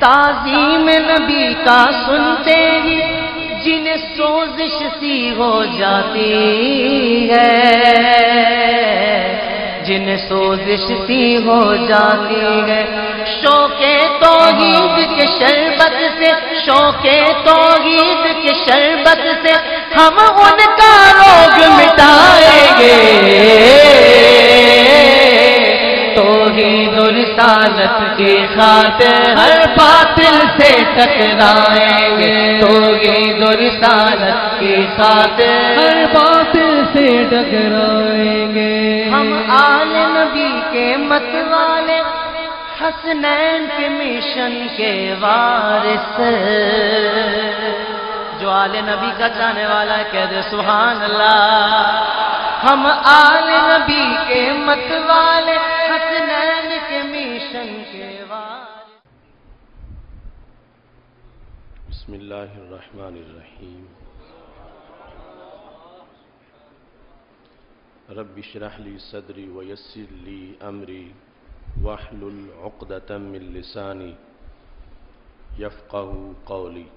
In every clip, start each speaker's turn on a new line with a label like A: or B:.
A: تعظیم نبی کا سنتے ہی جنہیں سوزش سی ہو جاتی ہے، جنہیں سوزش سی ہو جاتی ہے، شوق توحید کے شربت سے، شوق توحید کے شربت سے ہم ان کا روگ مٹائیں گے، توحید و رسالت کی خاطر ہر باطل سے ٹکرائیں گے، توحید و رسالت کی خاطر
B: ہر باطل سے ٹکرائیں گے۔
A: ہم آل نبی کے مت والے، حسنین کے مشن کے وارث، جو آل نبی کا چاہنے والا ہے کہہ دے سبحان اللہ۔ ہم آل نبی کے مت والے، حسنین کے مشن کے وارث۔
C: بسم اللہ الرحمن الرحیم۔ رب اشرح لی صدری ویسر لی امری واحلل عقدۃ من لسانی یفقہوا قولی۔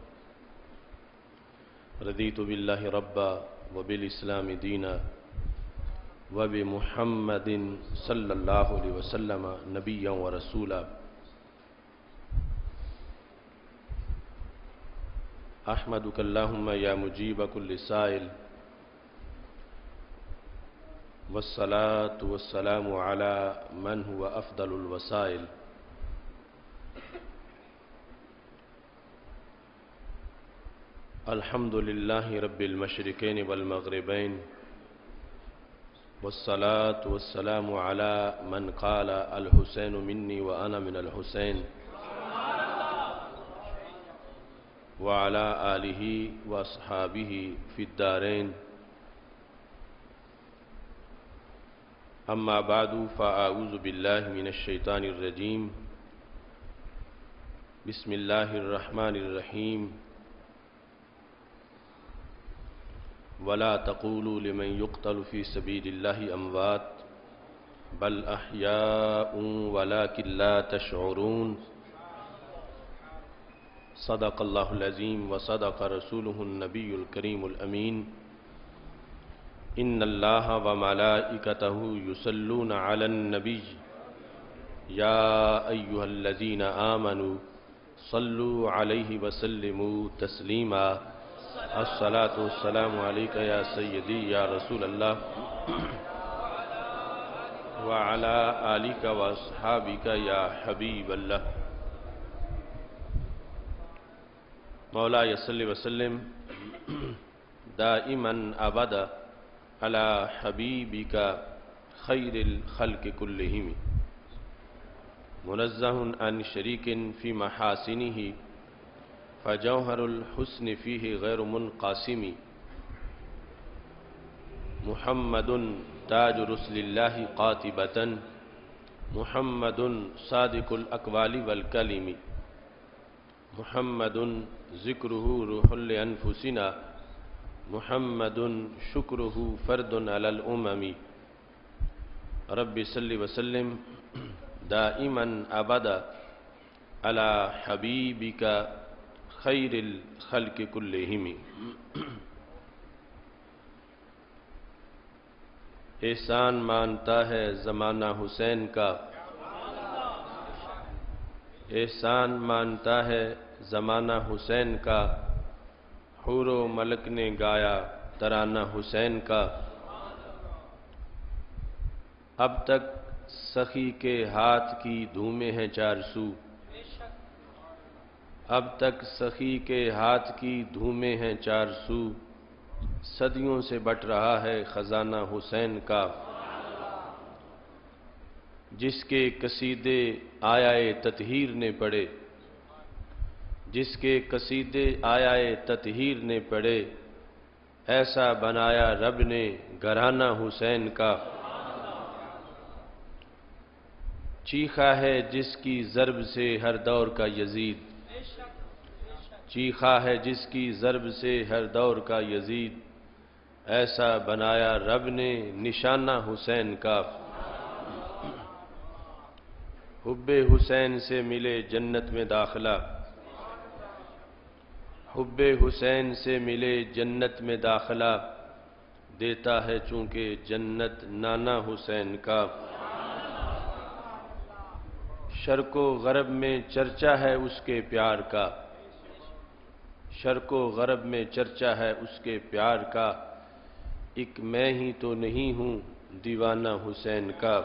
C: رضیت باللہ ربا وبالاسلام دینا وبمحمد صلی اللہ علیہ وسلم نبیا ورسولا۔ احمدک اللہم یا مجیب کل سائل، والصلاة والسلام على من هو افضل الوسائل۔ الحمد للہ رب المشرقین والمغربین، والصلاة والسلام على من قال الحسین منی وانا من الحسین، وعلى آلہ واصحابہ فی الدارین۔ اما بعد فاعوذ باللہ من الشیطان الرجیم، بسم اللہ الرحمن الرحیم۔ ولا تقولوا لمن يقتل في سبيل الله اموات بل احياء ولكن لا تشعرون۔ صدق اللہ العظیم وصدق رسولہ النبی الکریم الامین۔ ان اللہ وملائکتہ یصلون علی النبی یا ایہا الذین آمنوا صلوا علیہ وسلموا تسلیما۔ الصلاة والسلام علیکہ یا سیدی یا رسول اللہ وعلی آلکہ واصحابکہ یا حبیب اللہ۔ مولاي صل وسلم دائما ابدا على حبيبك خير الخلق كلهم، منزه عن شريك في محاسنه فجوهر الحسن فيه غير منقاسم، محمد تاج رسل الله قاطبة، محمد صادق الأقوال والكلم، محمد ذکرہ روح لانفسنا، محمد شکرہ فرد علی الامم۔ رب صلی وسلم دائما ابدا علی حبیبک خیر الخلق کلہم۔ احسان مانتا ہے زمانہ حسین کا، احسان مانتا ہے زمانہ حسین کا، حور و ملک نے گایا ترانہ حسین کا۔ اب تک سخی کے ہاتھ کی دھومیں ہیں چار سو، اب تک سخی کے ہاتھ کی دھومیں ہیں چار سو، صدیوں سے بٹ رہا ہے خزانہ حسین کا۔ جس کے قصیدے آیائے تطہیر نے پڑھے، جس کے قصیدے آیائے تطہیر نے پڑھے، ایسا بنایا رب نے گھرانہ حسین کا۔ چیخا ہے جس کی ضرب سے ہر دور کا یزید، چیخا ہے جس کی ضرب سے ہر دور کا یزید، ایسا بنایا رب نے نشانہ حسین کا۔ حب حسین سے ملے جنت میں داخلہ، حب حسین سے ملے جنت میں داخلہ، دیتا ہے چونکہ جنت نانا حسین کا۔ شرق و غرب میں چرچا ہے اس کے پیار کا، شرق و غرب میں چرچا ہے اس کے پیار کا، ایک میں ہی تو نہیں ہوں دیوانہ حسین کا۔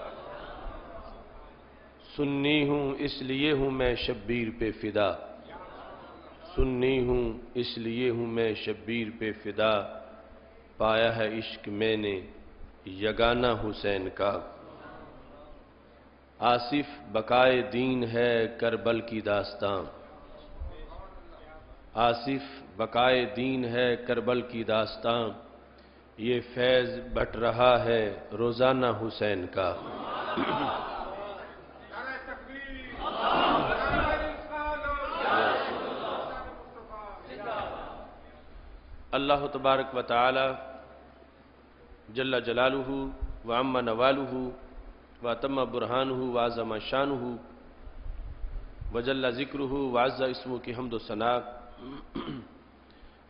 C: سنی ہوں اس لیے ہوں میں شبیر پہ فدا، سنی ہوں اس لیے ہوں میں شبیر پہ فدا، پایا ہے عشق میں نے یگانہ حسین کا۔ آصف بقائے دین ہے کربل کی داستان، آصف بقائے دین ہے کربل کی داستان، یہ فیض بٹ رہا ہے روزانہ حسین کا۔ اللہ تبارک و تعالی جل جلالہ وعم نوالہ واتم برہانہ وعظم شانہ وجل ذکرہ وعز اسمہ کی حمد و ثنا،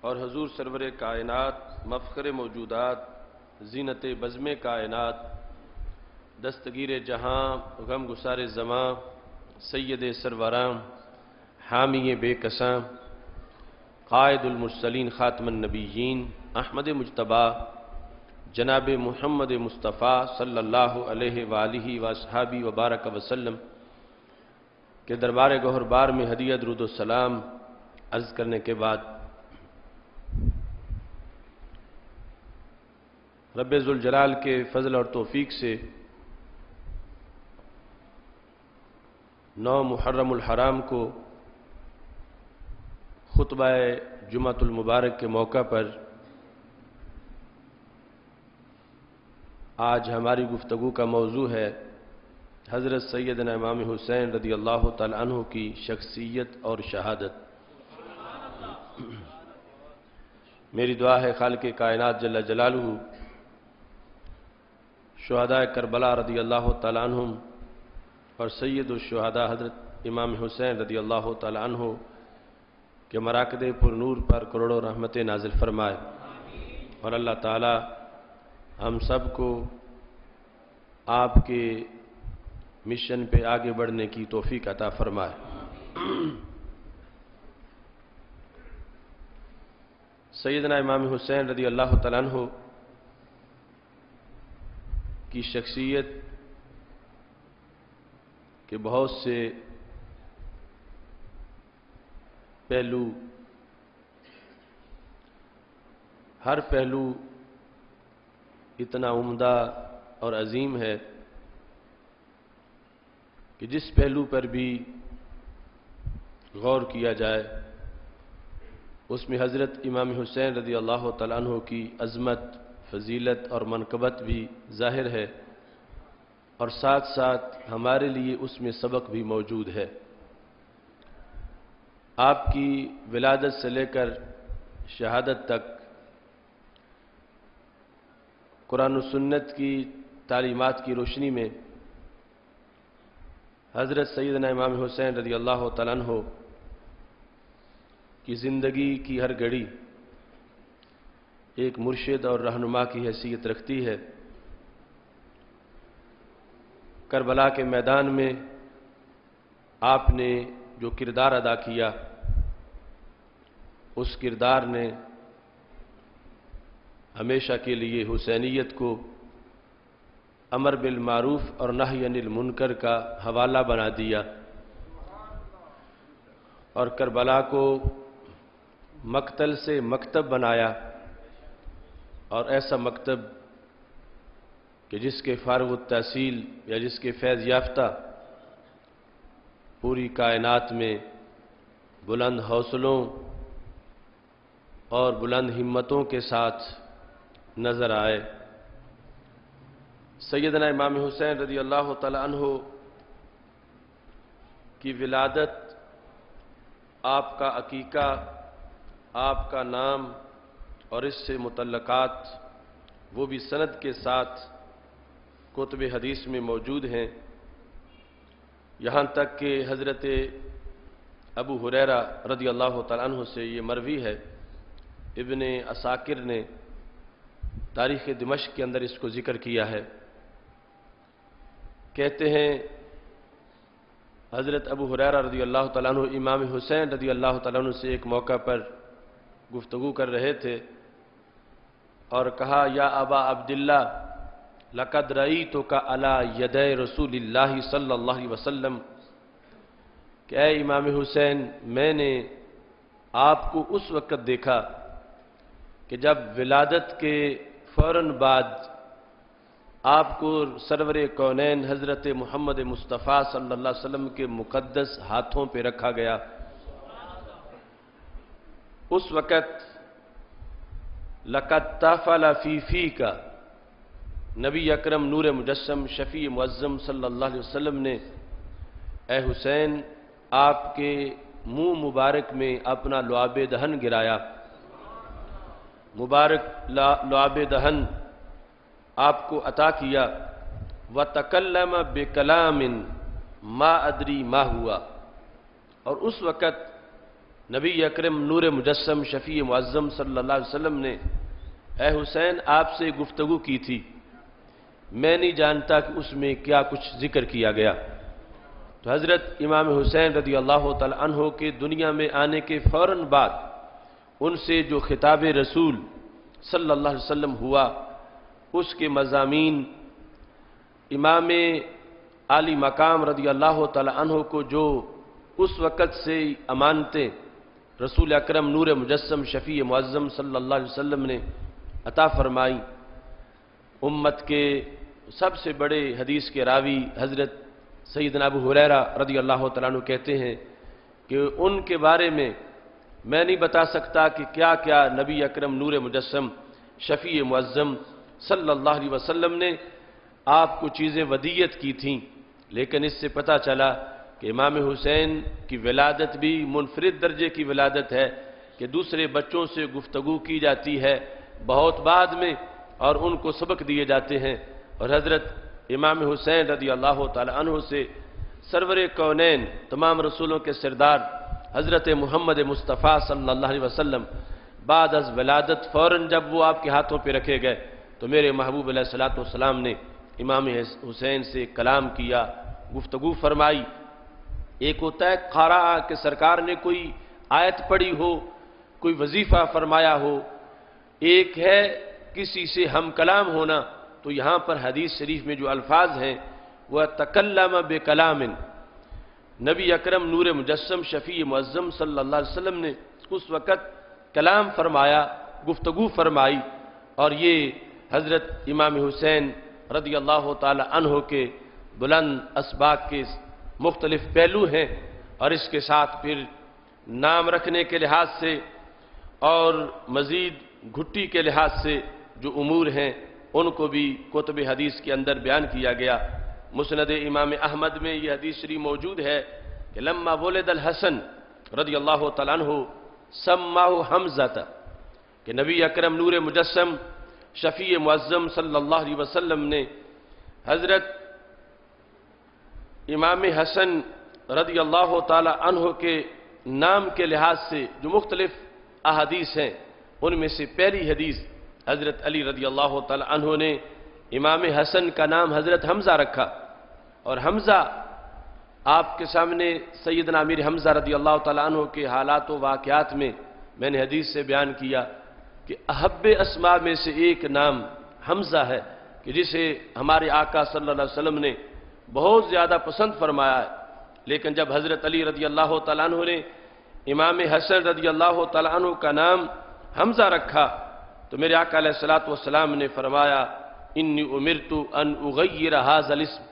C: اور حضور سرور کائنات مفخر موجودات زینت بزم کائنات دستگیر جہاں غم گسار زماں سید سرورام حامی بے کساں قائد المرسلین خاتم النبیین احمد مجتبی جناب محمد مصطفیٰ صلی اللہ علیہ وآلہ وصحابہ وبارک وسلم کے دربار گوہر بار میں ہدیہ درود و سلام عرض کرنے کے بعد رب ذوالجلال کے فضل اور توفیق سے 9 محرم الحرام کو خطبہ جمعۃ المبارک کے موقع پر آج ہماری گفتگو کا موضوع ہے حضرت سیدنا امام حسین رضی اللہ تعالی عنہ کی شخصیت اور شہادت۔ میری دعا ہے خالق کائنات جل جلالہ شہداء کربلا رضی اللہ تعالی عنہم اور سید الشہداء حضرت امام حسین رضی اللہ تعالی عنہ کے مراکد پر نور پر کروڑوں رحمتیں نازل فرمائے، اور اللہ تعالی ہم سب کو آپ کے مشن پہ آگے بڑھنے کی توفیق عطا فرمائے۔ سیدنا امام حسین رضی اللہ تعالیٰ عنہ کی شخصیت کے بہت سے پہلو، ہر پہلو اتنا عمدہ اور عظیم ہے کہ جس پہلو پر بھی غور کیا جائے اس میں حضرت امام حسین رضی اللہ تعالیٰ عنہ کی عظمت، فضیلت اور منقبت بھی ظاہر ہے، اور ساتھ ساتھ ہمارے لیے اس میں سبق بھی موجود ہے۔ آپ کی ولادت سے لے کر شہادت تک قرآن و سنت کی تعلیمات کی روشنی میں حضرت سیدنا امام حسین رضی اللہ تعالیٰ عنہ کی زندگی کی ہر گھڑی ایک مرشد اور رہنما کی حیثیت رکھتی ہے۔ کربلا کے میدان میں آپ نے جو کردار ادا کیا، اس کردار نے ہمیشہ کے لیے حسینیت کو امر بالمعروف اور نہی عن المنکر کا حوالہ بنا دیا، اور کربلا کو مقتل سے مکتب بنایا، اور ایسا مکتب کہ جس کے فارغ التحصیل یا جس کے فیض یافتہ پوری کائنات میں بلند حوصلوں اور بلند ہمتوں کے ساتھ نظر آئے۔ سیدنا امام حسین رضی اللہ تعالی عنہ کی ولادت، آپ کا عقیقہ، آپ کا نام اور اس سے متعلقات وہ بھی سند کے ساتھ کتب حدیث میں موجود ہیں۔ یہاں تک کہ حضرت ابو ہریرہ رضی اللہ تعالیٰ عنہ سے یہ مروی ہے، ابن عساکر نے تاریخ دمشق کے اندر اس کو ذکر کیا ہے، کہتے ہیں حضرت ابو ہریرہ رضی اللہ تعالیٰ عنہ امام حسین رضی اللہ تعالیٰ عنہ سے ایک موقع پر گفتگو کر رہے تھے اور کہا یا ابا عبداللہ لقد رأیتک علی یدی رسول اللہ صلی اللہ علیہ وسلم، کہ اے امام حسین میں نے آپ کو اس وقت دیکھا کہ جب ولادت کے فوراً بعد آپ کو سرور کونین حضرت محمد مصطفیٰ صلی اللہ علیہ وسلم کے مقدس ہاتھوں پہ رکھا گیا۔ اس وقت لقد طفل فی فیک، نبی اکرم نور مجسم شفیع معظم صلی اللہ علیہ وسلم نے اے حسین آپ کے منہ مبارک میں اپنا لعاب دہن گرایا، مبارک لعاب دہن آپ کو عطا کیا، وَتَكَلَّمَ بِكَلَامٍ مَا أَدْرِي مَا ہوا، اور اس وقت نبی اکرم نور مجسم شفیع معظم صلی اللہ علیہ وسلم نے اے حسین آپ سے گفتگو کی تھی، میں نہیں جانتا کہ اس میں کیا کچھ ذکر کیا گیا۔ تو حضرت امام حسین رضی اللہ تعالی عنہ کے دنیا میں آنے کے فوراً بعد ان سے جو خطاب رسول صلی اللہ علیہ وسلم ہوا، اس کے مضامین امام عالی مقام رضی اللہ تعالی عنہ کو جو اس وقت سے امانتیں رسول اکرم نور مجسم شفیع معظم صلی اللہ علیہ وسلم نے عطا فرمائی، امت کے سب سے بڑے حدیث کے راوی حضرت سیدنا ابو ہریرہ رضی اللہ تعالیٰ عنہ کہتے ہیں کہ ان کے بارے میں نہیں بتا سکتا کہ کیا کیا نبی اکرم نور مجسم شفیع معظم صلی اللہ علیہ وسلم نے آپ کو چیزیں ودیت کی تھیں، لیکن اس سے پتہ چلا کہ امام حسین کی ولادت بھی منفرد درجے کی ولادت ہے کہ دوسرے بچوں سے گفتگو کی جاتی ہے بہت بعد میں اور ان کو سبق دیے جاتے ہیں، اور حضرت امام حسین رضی اللہ تعالی عنہ سے سرور کونین تمام رسولوں کے سردار حضرت محمد مصطفیٰ صلی اللہ علیہ وسلم بعد از ولادت فوراً جب وہ آپ کے ہاتھوں پہ رکھے گئے تو میرے محبوب علیہ السلام نے امام حسین سے کلام کیا، گفتگو فرمائی۔ ایک ہوتا ہے قراءہ کہ سرکار نے کوئی آیت پڑھی ہو، کوئی وظیفہ فرمایا ہو، ایک ہے کسی سے ہم کلام ہونا، تو یہاں پر حدیث شریف میں جو الفاظ ہیں وہ تکلم بکلام، نبی اکرم نور مجسم شفیع معظم صلی اللہ علیہ وسلم نے اس وقت کلام فرمایا، گفتگو فرمائی، اور یہ حضرت امام حسین رضی اللہ تعالی عنہ کے بلند اسباق کے مختلف پہلو ہیں، اور اس کے ساتھ پھر نام رکھنے کے لحاظ سے اور مزید گھٹی کے لحاظ سے جو امور ہیں ان کو بھی کتب حدیث کے اندر بیان کیا گیا۔ مسند امام احمد میں یہ حدیث شریف موجود ہے کہ لما ولد الحسن رضی اللہ تعالیٰ عنہ سماہ حمزہ، کہ نبی اکرم نور مجسم شفیع معظم صلی اللہ علیہ وسلم نے حضرت امام حسن رضی اللہ تعالی عنہ کے نام کے لحاظ سے جو مختلف احادیث ہیں ان میں سے پہلی حدیث حضرت علی رضی اللہ تعالی عنہ نے امام حسن کا نام حضرت حمزہ رکھا، اور حمزہ آپ کے سامنے سیدنا امیر حمزہ رضی اللہ تعالی عنہ کے حالات و واقعات میں نے حدیث سے بیان کیا کہ احب اسماء میں سے ایک نام حمزہ ہے کہ جسے ہمارے آقا صلی اللہ علیہ وسلم نے بہت زیادہ پسند فرمایا ہے، لیکن جب حضرت علی رضی اللہ تعالیٰ عنہ نے امام حسن رضی اللہ تعالیٰ عنہ کا نام حمزہ رکھا تو میرے آقا علیہ السلام نے فرمایا انی امرت ان اغیر ھذا الاسم،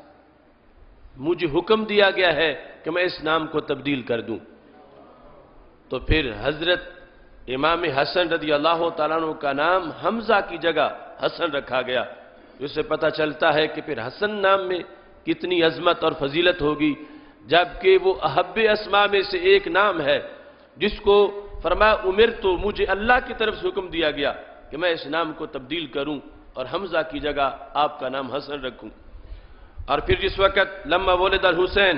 C: مجھے حکم دیا گیا ہے کہ میں اس نام کو تبدیل کر دوں۔ تو پھر حضرت امام حسن رضی اللہ تعالیٰ عنہ کا نام حمزہ کی جگہ حسن رکھا گیا، جس سے پتہ چلتا ہے کہ پھر حسن نام میں کتنی عظمت اور فضیلت ہوگی، جبکہ وہ احب اسماء میں سے ایک نام ہے جس کو فرمایا امرت، مجھے اللہ کی طرف سے حکم دیا گیا کہ میں اس نام کو تبدیل کروں اور حمزہ کی جگہ آپ کا نام حسن رکھوں۔ اور پھر جس وقت لما ولد الحسین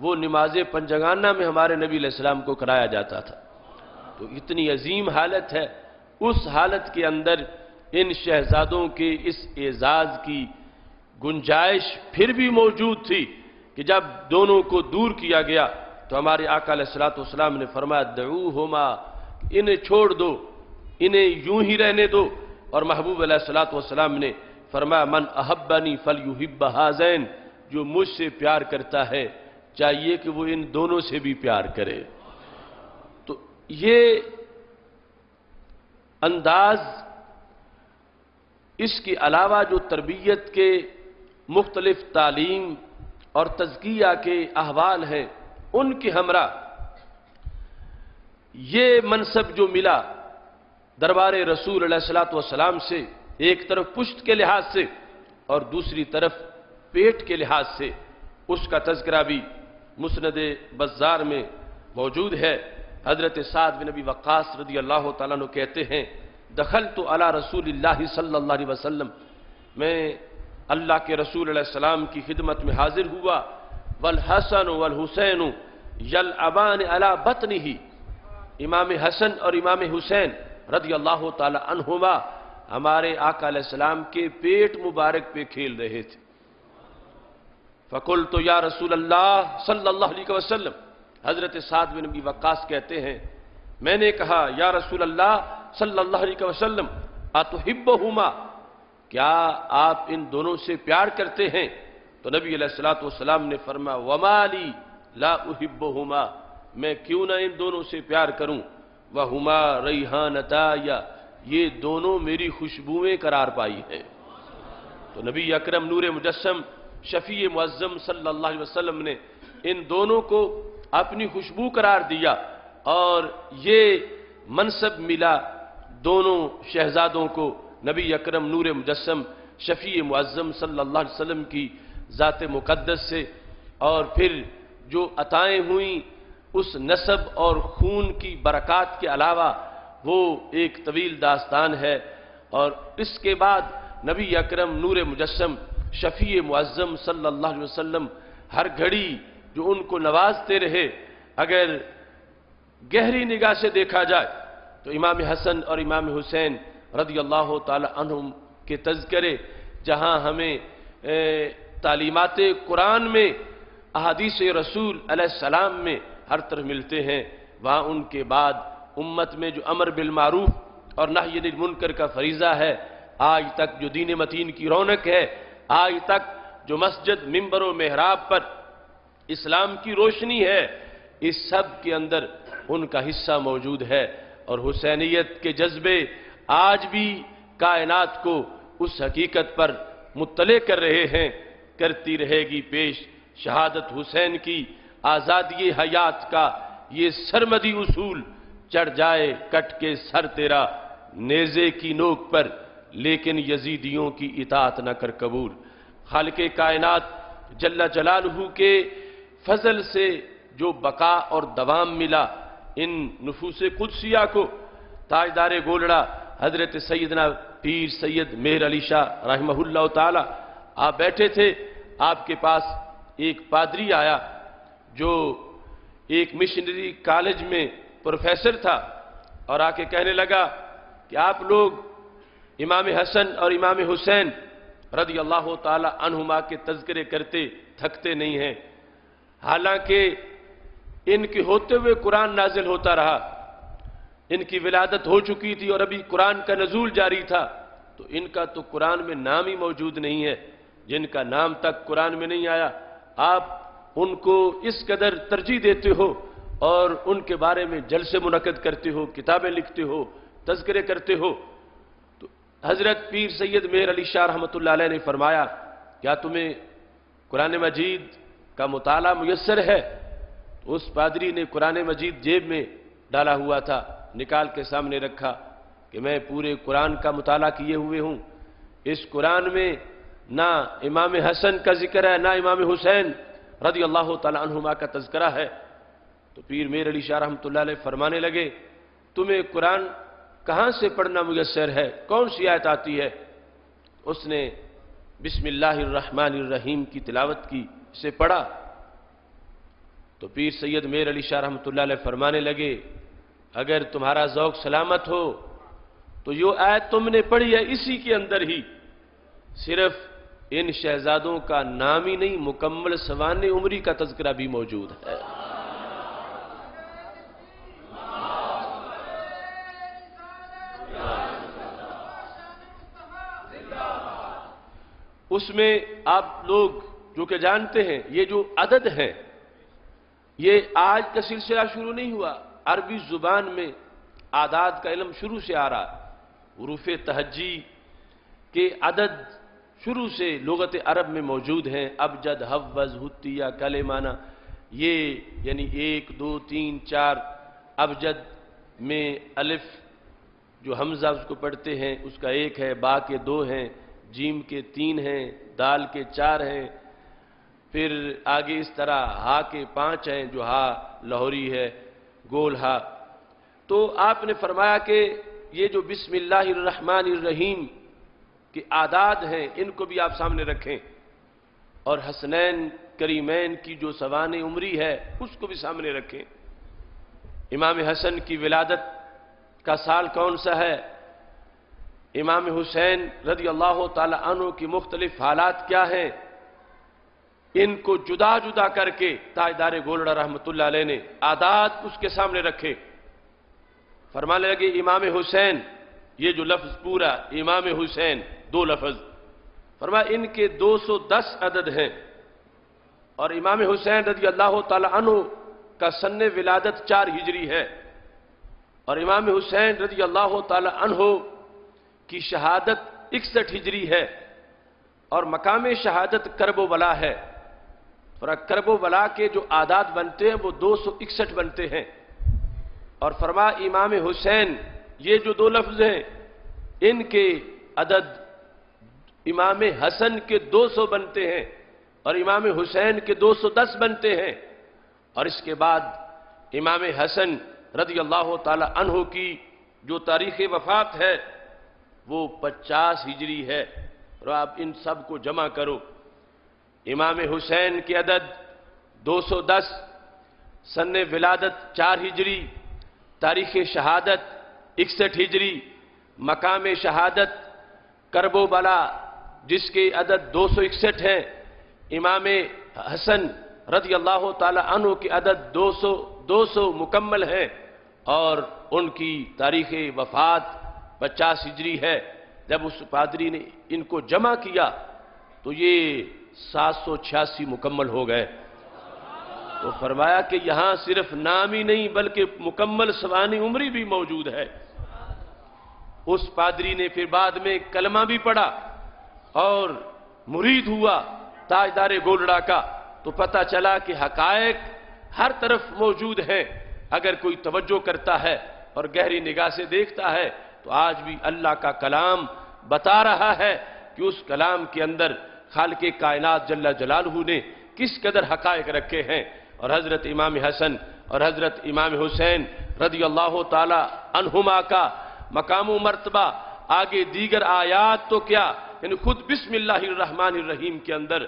C: وہ نماز پنجگانہ میں ہمارے نبی علیہ السلام کو کرایا جاتا تھا۔ تو اتنی عظیم حالت ہے، اس حالت کے اندر ان شہزادوں کے اس اعزاز کی گنجائش پھر بھی موجود تھی کہ جب دونوں کو دور کیا گیا تو ہمارے آقا علیہ الصلوۃ والسلام نے فرمایا دعوہما، انہیں چھوڑ دو، انہیں یوں ہی رہنے دو۔ اور محبوب علیہ الصلوۃ والسلام نے فرمایا من احبنی فلیحب ہذین، جو مجھ سے پیار کرتا ہے چاہیے کہ وہ ان دونوں سے بھی پیار کرے۔ تو یہ انداز، اس کے علاوہ جو تربیت کے مختلف تعلیم اور تزکیہ کے احوال ہیں ان کے ہمراہ یہ منصب جو ملا دربار رسول علیہ الصلوۃ والسلام سے، ایک طرف پشت کے لحاظ سے اور دوسری طرف پیٹ کے لحاظ سے، اس کا تذکرہ بھی مسند بزار میں موجود ہے۔ حضرت سعد بن ابی وقاص رضی اللہ تعالیٰ عنہ کہتے ہیں دخلت علی رسول اللہ صلی اللہ علیہ وسلم، میں اللہ کے رسول علیہ السلام کی خدمت میں حاضر ہوا، والحسن والحسین یلعبان علی بطنہ، امام حسن اور امام حسین رضی اللہ تعالی عنہما ہمارے آقا علیہ السلام کے پیٹ مبارک پہ کھیل رہے تھے۔ فقلت یا رسول اللہ صلی اللہ علیہ وسلم، حضرت سعد بن ابی وقاص کہتے ہیں میں نے کہا یا رسول اللہ صلی اللہ علیہ وسلم اتحبہما، کیا آپ ان دونوں سے پیار کرتے ہیں؟ تو نبی علیہ الصلوۃ والسلام نے فرمایا وما لی لا احبہما، میں کیوں نہ ان دونوں سے پیار کروں، وہما ریحانتای، یہ دونوں میری خوشبوئیں قرار پائی ہیں۔ تو نبی اکرم نور مجسم شفیع معظم صلی اللہ علیہ وسلم نے ان دونوں کو اپنی خوشبو قرار دیا، اور یہ منصب ملا دونوں شہزادوں کو نبی اکرم نور مجسم شفیع معظم صلی اللہ علیہ وسلم کی ذات مقدس سے، اور پھر جو عطائیں ہوئیں اس نسب اور خون کی برکات کے علاوہ وہ ایک طویل داستان ہے۔ اور اس کے بعد نبی اکرم نور مجسم شفیع معظم صلی اللہ علیہ وسلم ہر گھڑی جو ان کو نوازتے رہے، اگر گہری نگاہ سے دیکھا جائے تو امام حسن اور امام حسین رضی اللہ تعالی عنہم کے تذکرے جہاں ہمیں تعلیمات قرآن میں، احادیث رسول علیہ السلام میں ہر طرف ملتے ہیں، وہاں ان کے بعد امت میں جو امر بالمعروف اور نہی عن المنکر کا فریضہ ہے، آج تک جو دین متین کی رونق ہے، آج تک جو مسجد منبر و محراب پر اسلام کی روشنی ہے، اس سب کے اندر ان کا حصہ موجود ہے۔ اور حسینیت کے جذبے آج بھی کائنات کو اس حقیقت پر مطلع کر رہے ہیں، کرتی رہے گی پیش شہادت حسین کی، آزادی حیات کا یہ سرمدی اصول، چڑھ جائے کٹ کے سر تیرا نیزے کی نوک پر، لیکن یزیدیوں کی اطاعت نہ کر قبول۔ خالق کائنات جل جلالہ کے فضل سے جو بقا اور دوام ملا ان نفوس قدسیہ کو، تاجدار گولڑا حضرت سیدنا پیر سید مہر علی شاہ رحمہ اللہ تعالی، آپ بیٹھے تھے، آپ کے پاس ایک پادری آیا جو ایک مشنری کالج میں پروفیسر تھا، اور آ کے کہنے لگا کہ آپ لوگ امام حسن اور امام حسین رضی اللہ تعالی عنہما کے تذکرے کرتے تھکتے نہیں ہیں، حالانکہ ان کے ہوتے ہوئے قرآن نازل ہوتا رہا، ان کی ولادت ہو چکی تھی اور ابھی قرآن کا نزول جاری تھا، تو ان کا تو قرآن میں نام ہی موجود نہیں ہے، جن کا نام تک قرآن میں نہیں آیا، آپ ان کو اس قدر ترجیح دیتے ہو اور ان کے بارے میں جلسے منعقد کرتے ہو، کتابیں لکھتے ہو، تذکرے کرتے ہو۔ تو حضرت پیر سید مہر علی شاہ رحمۃ اللہ علیہ نے فرمایا کیا تمہیں قرآن مجید کا مطالعہ میسر ہے؟ تو اس پادری نے قرآن مجید جیب میں ڈالا ہوا تھا، نکال کے سامنے رکھا کہ میں پورے قرآن کا مطالعہ کیے ہوئے ہوں، اس قرآن میں نہ امام حسن کا ذکر ہے نہ امام حسین رضی اللہ تعالی عنہما کا تذکرہ ہے۔ تو پیر مہر علی شاہ رحمۃ اللہ علیہ فرمانے لگے تمہیں قرآن کہاں سے پڑھنا میسر ہے، کون سی آیت آتی ہے؟ اس نے بسم اللہ الرحمن الرحیم کی تلاوت کی، اسے پڑھا تو پیر سید میر علی شاہ رحمۃ اللہ علیہ فرمانے لگے اگر تمہارا ذوق سلامت ہو تو یہ آیت تم نے پڑھی ہے اسی کے اندر ہی صرف ان شہزادوں کا نام ہی نہیں مکمل سوانح عمری کا تذکرہ بھی موجود ہے۔ اس میں آپ لوگ جو کہ جانتے ہیں یہ جو عدد ہے یہ آج کا سلسلہ شروع نہیں ہوا، عربی زبان میں اعداد کا علم شروع سے آ رہا ہے۔ حروف تہجی کے عدد شروع سے لغت عرب میں موجود ہیں، ابجد، حوض، حتیہ، کلمانہ، یہ یعنی 1 2 3 4۔ ابجد میں الف جو حمزہ اس کو پڑھتے ہیں اس کا 1 ہے، با کے 2 ہیں، جیم کے 3 ہیں، دال کے 4 ہیں، پھر آگے اس طرح ہا کے 5 ہیں جو ہا لاہوری ہے، گول ہا۔ تو آپ نے فرمایا کہ یہ جو بسم اللہ الرحمن الرحیم کے اعداد ہیں ان کو بھی آپ سامنے رکھیں، اور حسنین کریمین کی جو سوانح عمری ہے اس کو بھی سامنے رکھیں۔ امام حسن کی ولادت کا سال کون سا ہے؟ امام حسین رضی اللہ تعالی عنہ کی مختلف حالات کیا ہیں؟ ان کو جدا جدا کر کے تاجدار گولڑا رحمۃ اللہ علیہ نے اعداد اس کے سامنے رکھے۔ فرمانے لگے امام حسین، یہ جو لفظ پورا امام حسین 2 لفظ، فرمایا ان کے 210 عدد ہیں، اور امام حسین رضی اللہ تعالی عنہ کا سن ولادت 4 ہجری ہے، اور امام حسین رضی اللہ تعالی عنہ کی شہادت 61 ہجری ہے، اور مقام شہادت کرب و بلا ہے، اور کرب و بلا کے جو اعداد بنتے ہیں وہ 261 بنتے ہیں۔ اور فرمایا امام حسین یہ جو 2 لفظ ہیں ان کے عدد امام حسن کے 200 بنتے ہیں اور امام حسین کے 210 بنتے ہیں، اور اس کے بعد امام حسن رضی اللہ تعالی عنہ کی جو تاریخ وفات ہے وہ 50 ہجری ہے، اور آپ ان سب کو جمع کرو۔ امام حسین کے عدد 210، سن ولادت 4 ہجری، تاریخ شہادت 61 ہجری، مقام شہادت کرب و بلا جس کے عدد 261 ہیں، امام حسن رضی اللہ تعالی عنہ کے عدد 200 مکمل ہیں، اور ان کی تاریخ وفات 50 ہجری ہے۔ جب اس پادری نے ان کو جمع کیا تو یہ 786 مکمل ہو گئے۔ تو فرمایا کہ یہاں صرف نام ہی نہیں بلکہ مکمل سوانح عمری بھی موجود ہے۔ اس پادری نے پھر بعد میں کلمہ بھی پڑھا اور مرید ہوا تاجدار گولڑا کا، تو پتہ چلا کہ حقائق ہر طرف موجود ہیں۔ اگر کوئی توجہ کرتا ہے اور گہری نگاہ سے دیکھتا ہے تو آج بھی اللہ کا کلام بتا رہا ہے کہ اس کلام کے اندر خالق کائنات جل جلالہ نے کس قدر حقائق رکھے ہیں، اور حضرت امام حسن اور حضرت امام حسین رضی اللہ تعالی عنہما کا مقام و مرتبہ آگے دیگر آیات تو کیا، یعنی خود بسم اللہ الرحمن الرحیم کے اندر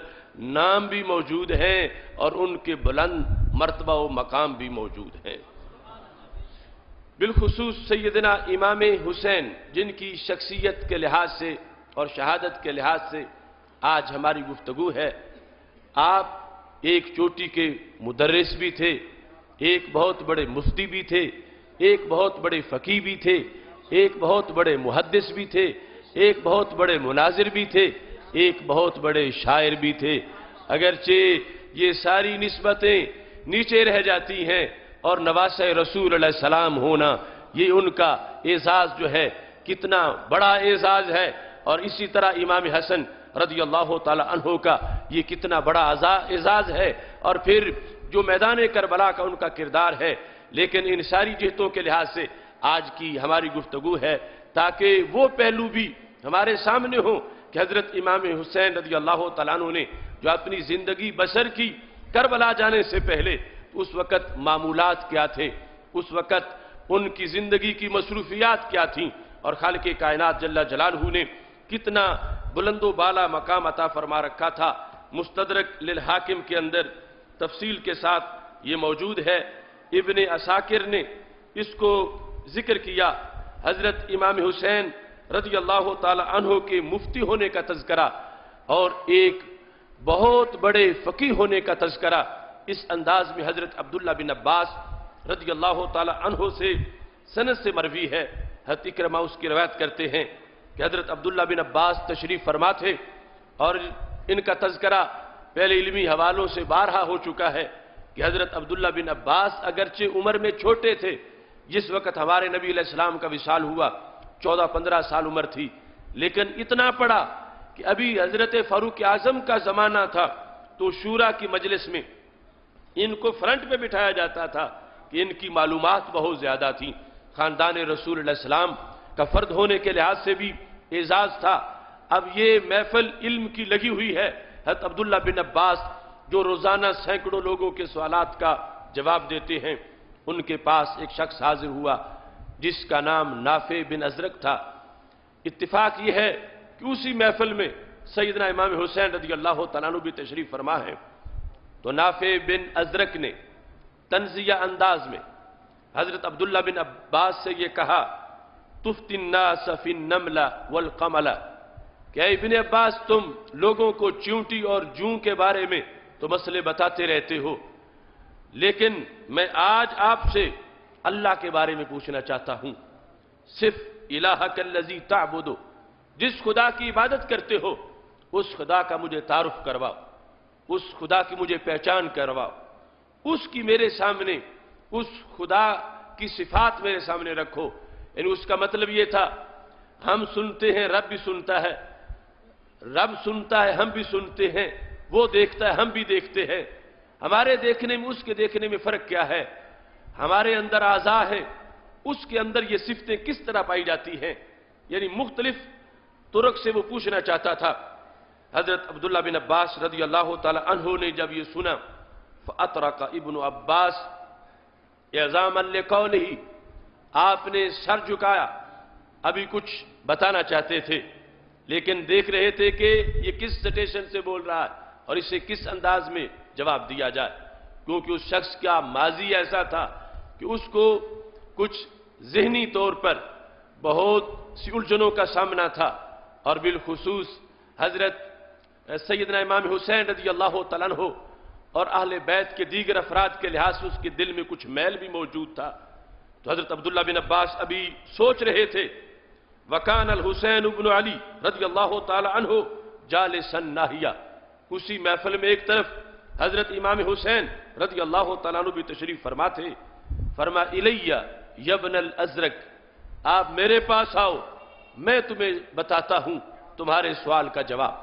C: نام بھی موجود ہیں اور ان کے بلند مرتبہ و مقام بھی موجود ہیں۔ بالخصوص سیدنا امام حسین جن کی شخصیت کے لحاظ سے اور شہادت کے لحاظ سے آج ہماری گفتگو ہے، آپ ایک چوٹی کے مدرس بھی تھے، ایک بہت بڑے مفتی بھی تھے، ایک بہت بڑے فقیہ بھی تھے، ایک بہت بڑے محدث بھی تھے، ایک بہت بڑے مناظر بھی تھے، ایک بہت بڑے شاعر بھی تھے۔ اگرچہ یہ ساری نسبتیں نیچے رہ جاتی ہیں، اور نواسہ رسول علیہ السلام ہونا یہ ان کا اعزاز جو ہے کتنا بڑا اعزاز ہے، اور اسی طرح امام حسن رضی اللہ تعالی عنہ کا یہ کتنا بڑا اعزاز ہے، اور پھر جو میدان کربلا کا ان کا کردار ہے۔ لیکن ان ساری جہتوں کے لحاظ سے آج کی ہماری گفتگو ہے تاکہ وہ پہلو بھی ہمارے سامنے ہوں کہ حضرت امام حسین رضی اللہ تعالیٰ عنہ نے جو اپنی زندگی بسر کی کربلا جانے سے پہلے، اس وقت معمولات کیا تھے، اس وقت ان کی زندگی کی مصروفیات کیا تھیں، اور خالق کائنات جل جلالہ نے کتنا بلند و بالا مقام عطا فرما رکھا تھا۔ مستدرک للحاکم کے اندر تفصیل کے ساتھ یہ موجود ہے۔ ابن اساکر نے اس کو ذکر کیا، حضرت امام حسین رضی اللہ تعالی عنہ کے مفتی ہونے کا تذکرہ اور ایک بہت بڑے فقیہ ہونے کا تذکرہ اس انداز میں حضرت عبداللہ بن عباس رضی اللہ تعالی عنہ سے سند سے مروی ہے۔ حضرت اکرمہ اس کی روایت کرتے ہیں کہ حضرت عبداللہ بن عباس تشریف فرما تھے اور ان کا تذکرہ پہلے علمی حوالوں سے بارہا ہو چکا ہے کہ حضرت عبداللہ بن عباس اگرچہ عمر میں چھوٹے تھے، جس وقت ہمارے نبی علیہ السلام کا وصال ہوا 14-15 سال عمر تھی، لیکن اتنا پڑا کہ ابھی حضرت فاروق اعظم کا زمانہ تھا تو شورا کی مجلس میں ان کو فرنٹ پہ بٹھایا جاتا تھا کہ ان کی معلومات بہت زیادہ تھیں، خاندان رسول علیہ السلام کا فرد ہونے کے لحاظ سے بھی اعزاز تھا۔ اب یہ محفل علم کی لگی ہوئی ہے، حضرت عبداللہ بن عباس جو روزانہ سینکڑوں لوگوں کے سوالات کا جواب دیتے ہیں، ان کے پاس ایک شخص حاضر ہوا جس کا نام نافع بن ازرق تھا۔ اتفاق یہ ہے کہ اسی محفل میں سیدنا امام حسین رضی اللہ تعالیٰ عنہ بھی تشریف فرما ہے، تو نافع بن ازرق نے طنزیہ انداز میں حضرت عبداللہ بن عباس سے یہ کہا، تفتی الناس فی النمل والقمل، کہ اے ابن عباس تم لوگوں کو چیونٹی اور جوں کے بارے میں تو مسئلے بتاتے رہتے ہو، لیکن میں آج آپ سے اللہ کے بارے میں پوچھنا چاہتا ہوں، صرف الہک الذی تعبد، جس خدا کی عبادت کرتے ہو اس خدا کا مجھے تعارف کرواؤ، اس خدا کی مجھے پہچان کرواؤ، اس کی میرے سامنے، اس خدا کی صفات میرے سامنے رکھو۔ یعنی اس کا مطلب یہ تھا ہم سنتے ہیں رب بھی سنتا ہے، رب سنتا ہے ہم بھی سنتے ہیں، وہ دیکھتا ہے ہم بھی دیکھتے ہیں، ہمارے دیکھنے میں اس کے دیکھنے میں فرق کیا ہے؟ ہمارے اندر اعضاء ہے، اس کے اندر یہ صفتیں کس طرح پائی جاتی ہیں؟ یعنی مختلف طرق سے وہ پوچھنا چاہتا تھا۔ حضرت عبداللہ بن عباس رضی اللہ تعالی عنہ نے جب یہ سنا، فَأَطْرَقَ ابن عباس اعظاما لقولہ، آپ نے سر جھکایا، ابھی کچھ بتانا چاہتے تھے لیکن دیکھ رہے تھے کہ یہ کس سٹیشن سے بول رہا ہے اور اسے کس انداز میں جواب دیا جائے، کیونکہ اس شخص کا ماضی ایسا تھا کہ اس کو کچھ ذہنی طور پر بہت سی الجھنوں کا سامنا تھا، اور بالخصوص حضرت سیدنا امام حسین رضی اللہ تعالیٰ عنہ اور اہل بیت کے دیگر افراد کے لحاظ سے اس کے دل میں کچھ میل بھی موجود تھا۔ تو حضرت عبداللہ بن عباس ابھی سوچ رہے تھے، وَكَانَ الْحُسَيْنُ بْنُ عَلِي رضی اللہ تعالی عنہ جالسا ناہیہ، اسی محفل میں ایک طرف حضرت امام حسین رضی اللہ تعالیٰ عنہ بھی تشریف فرما تھے۔ فرما الیہ یبن الازرق، آپ میرے پاس آؤ، میں تمہیں بتاتا ہوں تمہارے سوال کا جواب۔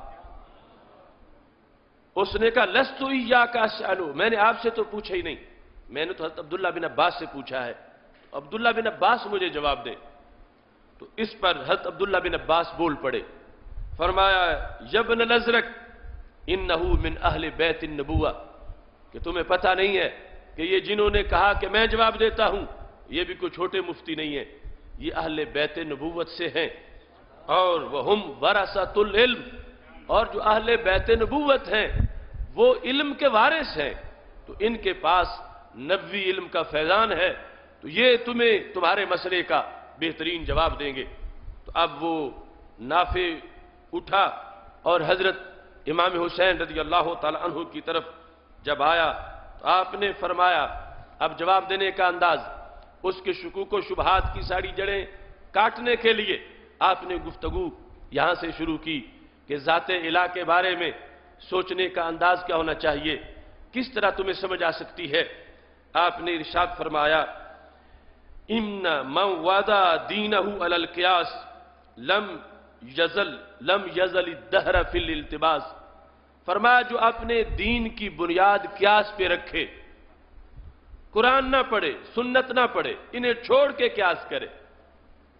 C: اس نے کہا لستُ ایاک اسألُ، میں نے آپ سے تو پوچھا ہی نہیں، میں نے تو حضرت عبداللہ بن عباس سے پوچھا ہے، عبداللہ بن عباس مجھے جواب دے۔ تو اس پر حضرت عبداللہ بن عباس بول پڑے، فرمایا یبن الازرق انہو من اہل بیت النبوہ، کہ تمہیں پتہ نہیں ہے کہ یہ جنہوں نے کہا کہ میں جواب دیتا ہوں یہ بھی کوئی چھوٹے مفتی نہیں ہیں، یہ اہل بیت نبوت سے ہیں، اور وہم ورثۃ العلم، اور جو اہل بیت نبوت ہیں وہ علم کے وارث ہیں، تو ان کے پاس نبوی علم کا فیضان ہے، تو یہ تمہیں تمہارے مسئلے کا بہترین جواب دیں گے۔ تو اب وہ نافع اٹھا اور حضرت امام حسین رضی اللہ تعالی عنہ کی طرف جب آیا تو آپ نے فرمایا، اب جواب دینے کا انداز، اس کے شکوک و شبہات کی ساری جڑیں کاٹنے کے لیے آپ نے گفتگو یہاں سے شروع کی کہ ذات الہ کے بارے میں سوچنے کا انداز کیا ہونا چاہیے، کس طرح تمہیں سمجھ آ سکتی ہے۔ آپ نے ارشاد فرمایا، ان من وضع دینہ علی القیاس لم یزل الدہر فی الالتباس، فرمایا جو اپنے دین کی بنیاد قیاس پہ رکھے، قرآن نہ پڑھے، سنت نہ پڑھے، انہیں چھوڑ کے قیاس کرے،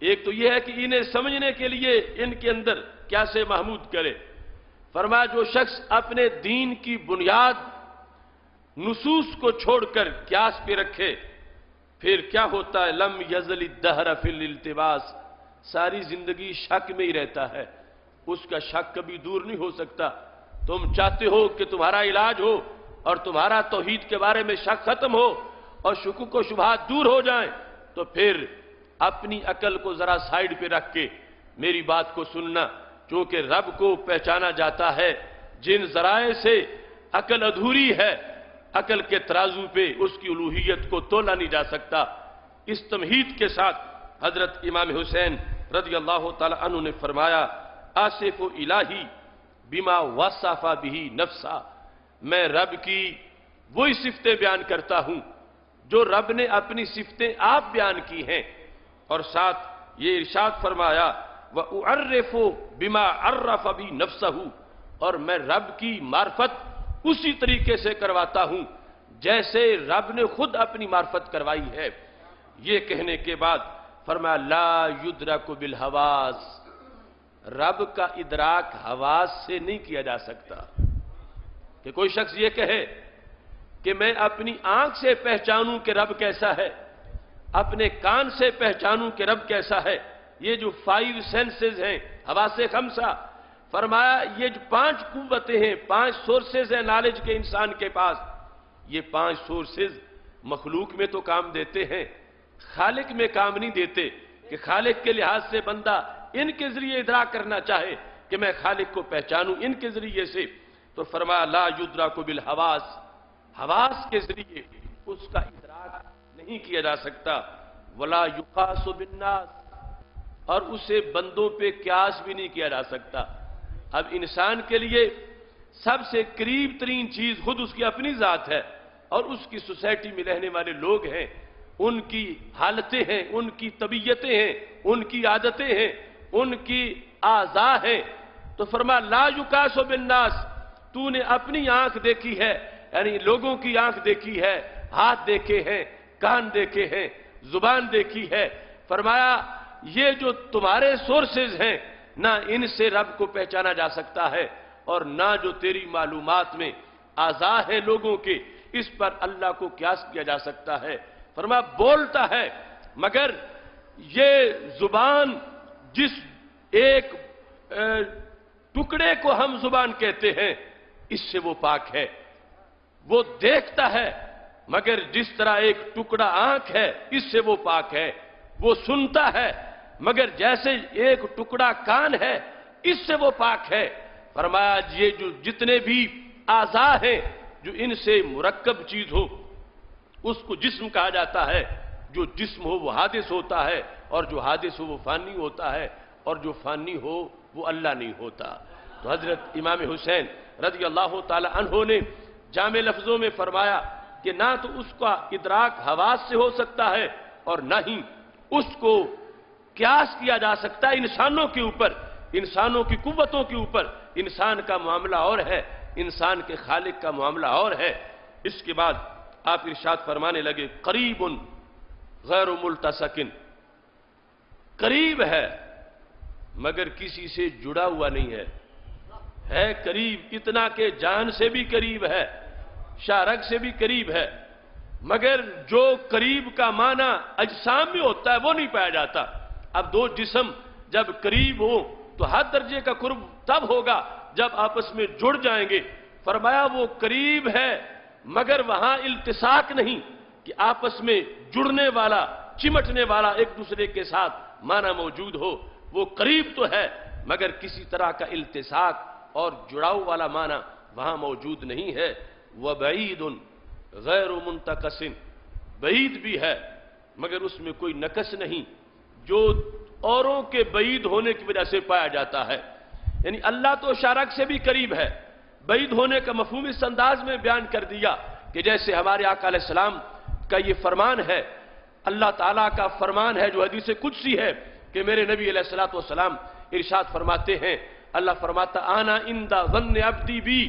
C: ایک تو یہ ہے کہ انہیں سمجھنے کے لیے ان کے اندر قیاس محمود کرے، فرمایا جو شخص اپنے دین کی بنیاد نصوص کو چھوڑ کر قیاس پہ رکھے، پھر کیا ہوتا ہے، لم یزل الدہر فی الالتباس، ساری زندگی شک میں ہی رہتا ہے، اس کا شک کبھی دور نہیں ہو سکتا۔ تم چاہتے ہو کہ تمہارا علاج ہو، اور تمہارا توحید کے بارے میں شک ختم ہو اور شکوک و شبہات دور ہو جائیں تو پھر اپنی عقل کو ذرا سائیڈ پہ رکھ کے میری بات کو سننا، چونکہ رب کو پہچانا جاتا ہے جن ذرائع سے عقل ادھوری ہے، عقل کے ترازو پہ اس کی الوہیت کو تولا نہیں جا سکتا۔ اس تمہید کے ساتھ حضرت امام حسین رضی اللہ تعالی عنہ نے فرمایا، آصف الہی بما وصف بہ نفسا، میں رب کی وہی صفتیں بیان کرتا ہوں جو رب نے اپنی صفتیں آپ بیان کی ہیں، اور ساتھ یہ ارشاد فرمایا وَأُعَرِّفُ بِمَا عَرَّفَ بِهِ نَفْسَهُ، اور میں رب کی معرفت اسی طریقے سے کرواتا ہوں جیسے رب نے خود اپنی معرفت کروائی ہے۔ یہ کہنے کے بعد فرمایا لا یدرک بالحواس، رب کا ادراک حواس سے نہیں کیا جا سکتا۔ کہ کوئی شخص یہ کہے کہ میں اپنی آنکھ سے پہچانوں کہ رب کیسا ہے، اپنے کان سے پہچانوں کہ رب کیسا ہے، یہ جو 5 سینسز ہیں، حواس خمسہ، فرمایا یہ جو 5 قوتیں ہیں، 5 سورسز ہیں نالج کے انسان کے پاس، یہ 5 سورسز مخلوق میں تو کام دیتے ہیں، خالق میں کام نہیں دیتے، کہ خالق کے لحاظ سے بندہ ان کے ذریعے ادراک کرنا چاہے کہ میں خالق کو پہچانوں ان کے ذریعے سے، تو فرمایا لا یدرک بالحواس، حواس کے ذریعے اس کا ادراک نہیں کیا جا سکتا، ولا یقاس بالناس، اور اسے بندوں پہ قیاس بھی نہیں کیا جا سکتا۔ اب انسان کے لیے سب سے قریب ترین چیز خود اس کی اپنی ذات ہے، اور اس کی سوسائٹی میں رہنے والے لوگ ہیں، ان کی حالتیں ہیں، ان کی طبیعتیں ہیں، ان کی عادتیں ہیں، ان کی اعضاء ہیں۔ تو فرمایا لا یقاس بالناس، تو نے اپنی آنکھ دیکھی ہے، یعنی لوگوں کی آنکھ دیکھی ہے، ہاتھ دیکھے ہیں، کان دیکھے ہیں، زبان دیکھی ہے، فرمایا یہ جو تمہارے سورسز ہیں نہ ان سے رب کو پہچانا جا سکتا ہے، اور نہ جو تیری معلومات میں اعضاء ہیں لوگوں کے، اس پر اللہ کو قیاس کیا جا سکتا ہے۔ فرمایا بولتا ہے، مگر یہ زبان جس ایک ٹکڑے کو ہم زبان کہتے ہیں اس سے وہ پاک ہے، وہ دیکھتا ہے مگر جس طرح ایک ٹکڑا آنکھ ہے اس سے وہ پاک ہے، وہ سنتا ہے مگر جیسے ایک ٹکڑا کان ہے اس سے وہ پاک ہے۔ فرمایا یہ جو جتنے بھی اعضاء ہیں جو ان سے مرکب چیز ہو اس کو جسم کہا جاتا ہے، جو جسم ہو وہ حادث ہوتا ہے، اور جو حادث ہو وہ فانی ہوتا ہے، اور جو فانی ہو وہ اللہ نہیں ہوتا۔ تو حضرت امام حسین رضی اللہ تعالی عنہ نے جامع لفظوں میں فرمایا کہ نہ تو اس کا ادراک حواس سے ہو سکتا ہے اور نہ ہی اس کو قیاس کیا جا سکتا ہے انسانوں کے اوپر، انسانوں کی قوتوں کے اوپر۔ انسان کا معاملہ اور ہے، انسان کے خالق کا معاملہ اور ہے۔ اس کے بعد آپ ارشاد فرمانے لگے قریب غیر ملتصق، قریب ہے مگر کسی سے جڑا ہوا نہیں ہے، ہے قریب اتنا کہ جان سے بھی قریب ہے، شارک سے بھی قریب ہے، مگر جو قریب کا معنی اجسام میں ہوتا ہے وہ نہیں پایا جاتا۔ اب 2 جسم جب قریب ہو تو ہر درجے کا قرب تب ہوگا جب آپس میں جڑ جائیں گے۔ فرمایا وہ قریب ہے مگر وہاں التصاق نہیں کہ آپس میں جڑنے والا، چمٹنے والا ایک دوسرے کے ساتھ معنی موجود ہو، وہ قریب تو ہے مگر کسی طرح کا التصاق اور جڑاؤ والا معنی وہاں موجود نہیں ہے۔ وَبَعِيدٌ غیر منتقص، بعید بھی ہے مگر اس میں کوئی نقص نہیں جو اوروں کے بعید ہونے کی وجہ سے پایا جاتا ہے۔ یعنی اللہ تو شارک سے بھی قریب ہے، بعید ہونے کا مفہوم اس انداز میں بیان کر دیا کہ جیسے ہمارے آقا علیہ السلام کا یہ فرمان ہے، اللہ تعالیٰ کا فرمان ہے جو حدیث قدسی ہے کہ میرے نبی علیہ السلام ارشاد فرماتے ہیں، اللہ فرماتا آنا عند ظن عبدی بی،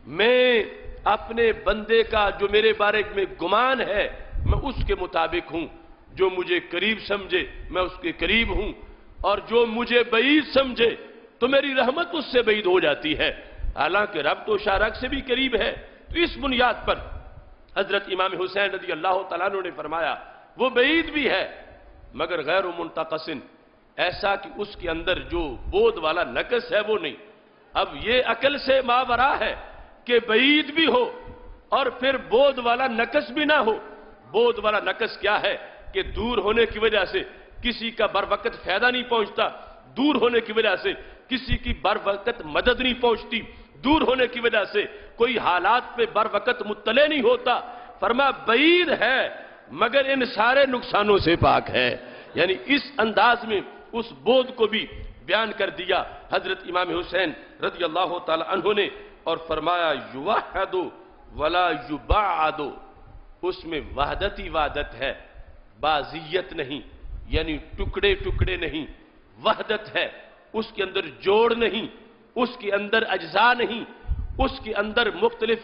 C: میں اپنے بندے کا جو میرے بارے میں گمان ہے میں اس کے مطابق ہوں، جو مجھے قریب سمجھے میں اس کے قریب ہوں، اور جو مجھے بعید سمجھے تو میری رحمت اس سے بعید ہو جاتی ہے۔ حالانکہ رب تو شارک سے بھی قریب ہے۔ تو اس بنیاد پر حضرت امام حسین رضی اللہ تعالیٰ عنہ نے فرمایا وہ بعید بھی ہے مگر غیر منتقص، ایسا کہ اس کے اندر جو بود والا نقص ہے وہ نہیں۔ اب یہ عقل سے ماورا ہے کہ بعید بھی ہو اور پھر بود والا نقص بھی نہ ہو. بود والا نقص کیا ہے کہ دور ہونے کی وجہ سے کسی کا بر وقت فائدہ نہیں پہنچتا, دور ہونے کی وجہ سے کسی کی بر وقت مدد نہیں پہنچتی, دور ہونے کی وجہ سے کوئی حالات پہ بر وقت مطلع نہیں ہوتا. فرمایا بعید ہے مگر ان سارے نقصانوں سے پاک ہے. یعنی اس انداز میں اس بود کو بھی بیان کر دیا حضرت امام حسین رضی اللہ تعالی عنہ نے, اور فرمایا یوحد ولا یبعد, اس میں وحدت ہی وحدت ہے, بازیت نہیں, یعنی ٹکڑے ٹکڑے نہیں, وحدت ہے, اس کے اندر جوڑ نہیں, اس کے اندر اجزاء نہیں, اس کے اندر مختلف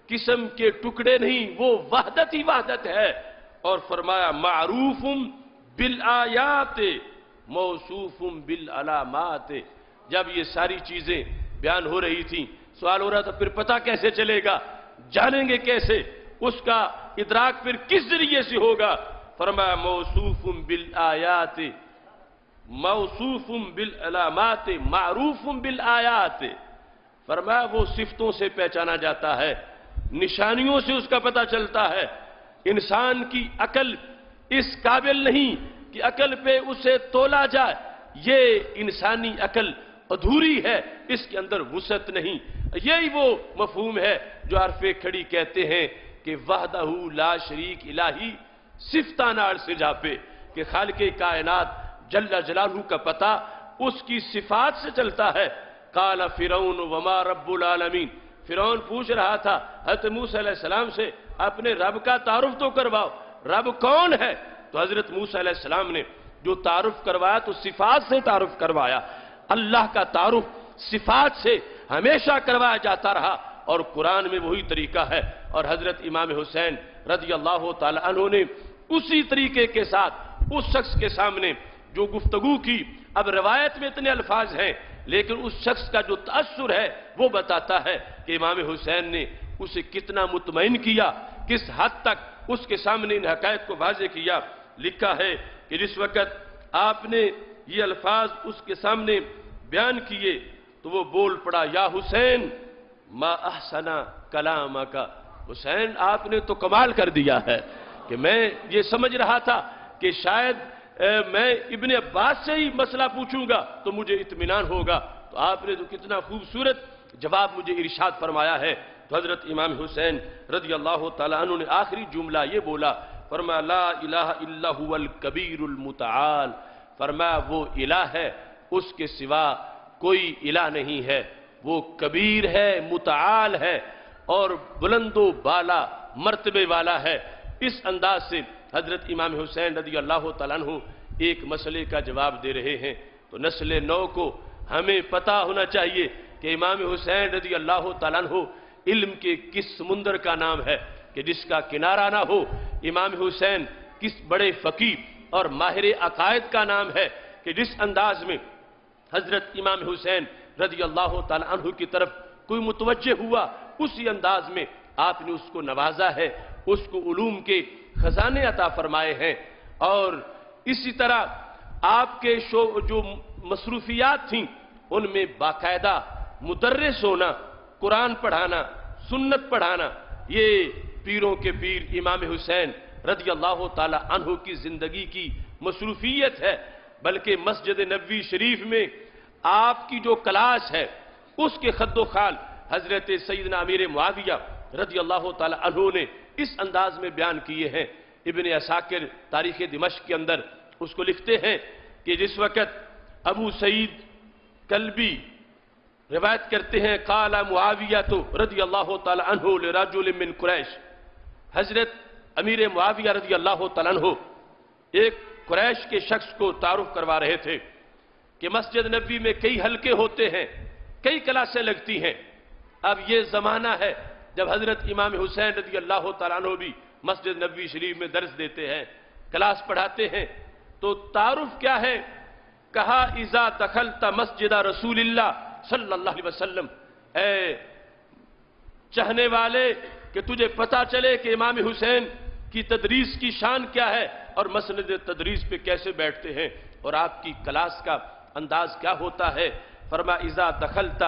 C: قسم کے ٹکڑے نہیں, وہ وحدت ہی وحدت ہے. اور فرمایا معروف بالآیات موصوف بالعلامات. جب یہ ساری چیزیں بیان ہو رہی تھیں سوال ہو رہا تھا پھر پتہ کیسے چلے گا, جانیں گے کیسے, اس کا ادراک پھر کس ذریعے سے ہوگا. فرمایا موصوف بالآیات موصوف بالعلامات معروف بالآیات. فرمایا وہ صفتوں سے پہچانا جاتا ہے, نشانیوں سے اس کا پتہ چلتا ہے. انسان کی عقل اس قابل نہیں کہ عقل پہ اسے تولا جائے, یہ انسانی عقل ادھوری ہے, اس کے اندر وسعت نہیں. یہی وہ مفہوم ہے جو حرف کھڑی کہتے ہیں کہ وحدہ لا شریک الہی صفتان سے جاپے, کہ خالق کائنات جل جلالہ کا پتہ اس کی صفات سے چلتا ہے. قال فرعون وما رب العالمین, فرعون پوچھ رہا تھا حضرت موسیٰ علیہ السلام سے اپنے رب کا تعارف تو کرواؤ, رب کون ہے؟ تو حضرت موسیٰ علیہ السلام نے جو تعارف کروایا تو صفات سے تعارف کروایا. اللہ کا تعارف صفات سے ہمیشہ کروایا جاتا رہا, اور قرآن میں وہی طریقہ ہے. اور حضرت امام حسین رضی اللہ تعالی عنہ نے اسی طریقے کے ساتھ اس شخص کے سامنے جو گفتگو کی, اب روایت میں اتنے الفاظ ہیں لیکن اس شخص کا جو تأثر ہے وہ بتاتا ہے کہ امام حسین نے اسے کتنا مطمئن کیا, کس حد تک اس کے سامنے ان حقائق کو واضح کیا. لکھا ہے کہ جس وقت آپ نے یہ الفاظ اس کے سامنے بیان کیے تو وہ بول پڑا, یا حسین ما احسنا کلامک, حسین آپ نے تو کمال کر دیا ہے. کہ میں یہ سمجھ رہا تھا کہ شاید میں ابن عباس سے ہی مسئلہ پوچھوں گا تو مجھے اطمینان ہوگا, تو آپ نے تو کتنا خوبصورت جواب مجھے ارشاد فرمایا ہے. تو حضرت امام حسین رضی اللہ تعالیٰ عنہ نے آخری جملہ یہ بولا, فرمایا لا الہ الا هو الکبیر المتعال. فرمایا وہ الہ ہے, اس کے سوا کوئی الہ نہیں ہے, وہ کبیر ہے, متعال ہے, اور بلند و بالا مرتبے والا ہے. اس انداز سے حضرت امام حسین رضی اللہ تعالیٰ عنہ ایک مسئلے کا جواب دے رہے ہیں. تو نسل نو کو ہمیں پتہ ہونا چاہیے کہ امام حسین رضی اللہ تعالیٰ عنہ علم کے کس سمندر کا نام ہے کہ جس کا کنارہ نہ ہو. امام حسین کس بڑے فقیہ اور ماہر عقائد کا نام ہے کہ جس انداز میں حضرت امام حسین رضی اللہ تعالیٰ عنہ کی طرف کوئی متوجہ ہوا, اسی انداز میں آپ نے اس کو نوازا ہے, اس کو علوم کے خزانے عطا فرمائے ہیں. اور اسی طرح آپ کے جو مصروفیات تھیں ان میں باقاعدہ مدرس ہونا, قرآن پڑھانا, سنت پڑھانا, یہ پیروں کے پیر امام حسین رضی اللہ تعالی عنہ کی زندگی کی مصروفیت ہے. بلکہ مسجد نبوی شریف میں آپ کی جو کلاس ہے اس کے خد و خال حضرت سیدنا امیر معاویہ رضی اللہ تعالی عنہ نے اس انداز میں بیان کیے ہیں. ابن عساکر تاریخ دمشق کے اندر اس کو لکھتے ہیں کہ جس وقت ابو سعید کلبی روایت کرتے ہیں قال معاویہ رضی اللہ تعالی عنہ لرجل من قریش, حضرت امیر معاویہ رضی اللہ تعالی عنہ ایک قریش کے شخص کو تعارف کروا رہے تھے کہ مسجد نبوی میں کئی حلقے ہوتے ہیں, کئی کلاسیں لگتی ہیں. اب یہ زمانہ ہے جب حضرت امام حسین رضی اللہ تعالیٰ عنہ بھی مسجد نبوی شریف میں درس دیتے ہیں, کلاس پڑھاتے ہیں. تو تعارف کیا ہے؟ کہا اذا دخلت مسجد رسول اللہ صلی اللہ علیہ وسلم, اے چاہنے والے کہ تجھے پتا چلے کہ امام حسین کی تدریس کی شان کیا ہے اور مسند تدریس پہ کیسے بیٹھتے ہیں اور آپ کی کلاس کا انداز کیا ہوتا ہے. فرما اذا دخلت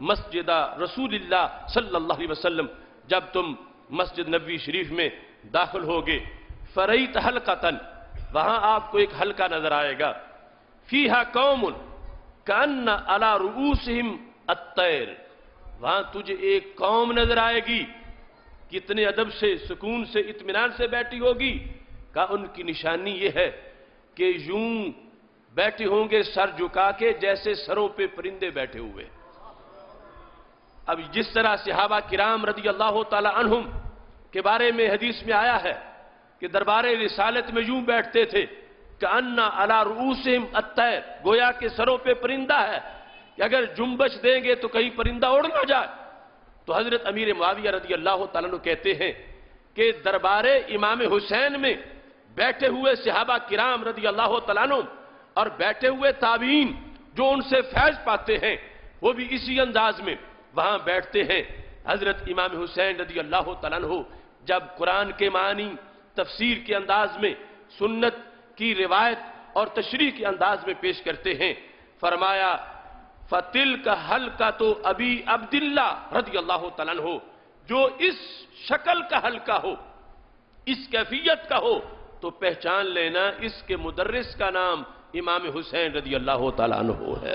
C: مسجد رسول اللہ صلی اللہ علیہ وسلم, جب تم مسجد نبوی شریف میں داخل ہوگے فرئیت حلقتن، وہاں آپ کو ایک حلقہ نظر آئے گا، فیہا قوم کأن علی رؤوسہم الطیر، وہاں تجھے ایک قوم نظر آئے گی، کتنے ادب سے، سکون سے، اطمینان سے بیٹھی ہوگی، کہا ان کی نشانی یہ ہے کہ یوں بیٹھے ہوں گے سر جھکا کے جیسے سروں پہ پرندے بیٹھے ہوئے۔ اب جس طرح صحابہ کرام رضی اللہ تعالی عنہم کے بارے میں حدیث میں آیا ہے کہ دربار رسالت میں یوں بیٹھتے تھے کأن علی رؤوسہم الطیر، گویا کہ سروں پہ پرندہ ہے کہ اگر جنبش دیں گے تو کہیں پرندہ اڑ نہ جائے۔ تو حضرت امیر معاویہ رضی اللہ تعالیٰ عنہ کہتے ہیں کہ دربار امام حسین میں بیٹھے ہوئے صحابہ کرام رضی اللہ تعالیٰ عنہ اور بیٹھے ہوئے تابعین جو ان سے فیض پاتے ہیں وہ بھی اسی انداز میں وہاں بیٹھتے ہیں۔ حضرت امام حسین رضی اللہ تعالیٰ عنہ جب قرآن کے معنی تفسیر کے انداز میں، سنت کی روایت اور تشریح کے انداز میں پیش کرتے ہیں، فرمایا فَتِلْكَ حَلْقَةُ أَبِي عَبْدِ اللَّهِ رضی اللہ تعالیٰ عنہ، جو اس شکل کا حلقہ ہو، اس کیفیت کا ہو، تو پہچان لینا اس کے مدرس کا نام امام حسین رضی اللہ تعالیٰ عنہ ہے۔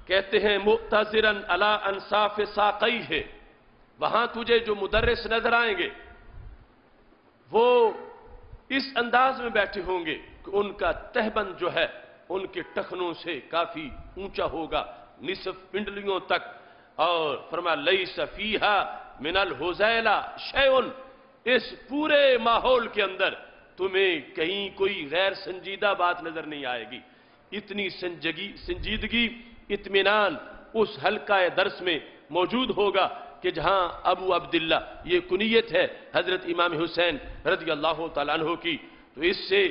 C: کہتے ہیں مؤتذراً علی انصاف ساقیہ، وہاں تجھے جو مدرس نظر آئیں گے وہ اس انداز میں بیٹھے ہوں گے کہ ان کا تہبند جو ہے ان کے ٹخنوں سے کافی اونچا ہوگا، نصف پنڈلیوں تک، اور فرمایا لیس فیہا من الحزیلہ شیء، اس پورے ماحول کے اندر تمہیں کہیں کوئی غیر سنجیدہ بات نظر نہیں آئے گی۔ اتنی سنجیدگی، اطمینان اس حلقہ درس میں موجود ہوگا کہ جہاں ابو عبداللہ یہ کنیت ہے حضرت امام حسین رضی اللہ تعالیٰ عنہ کی۔ تو اس سے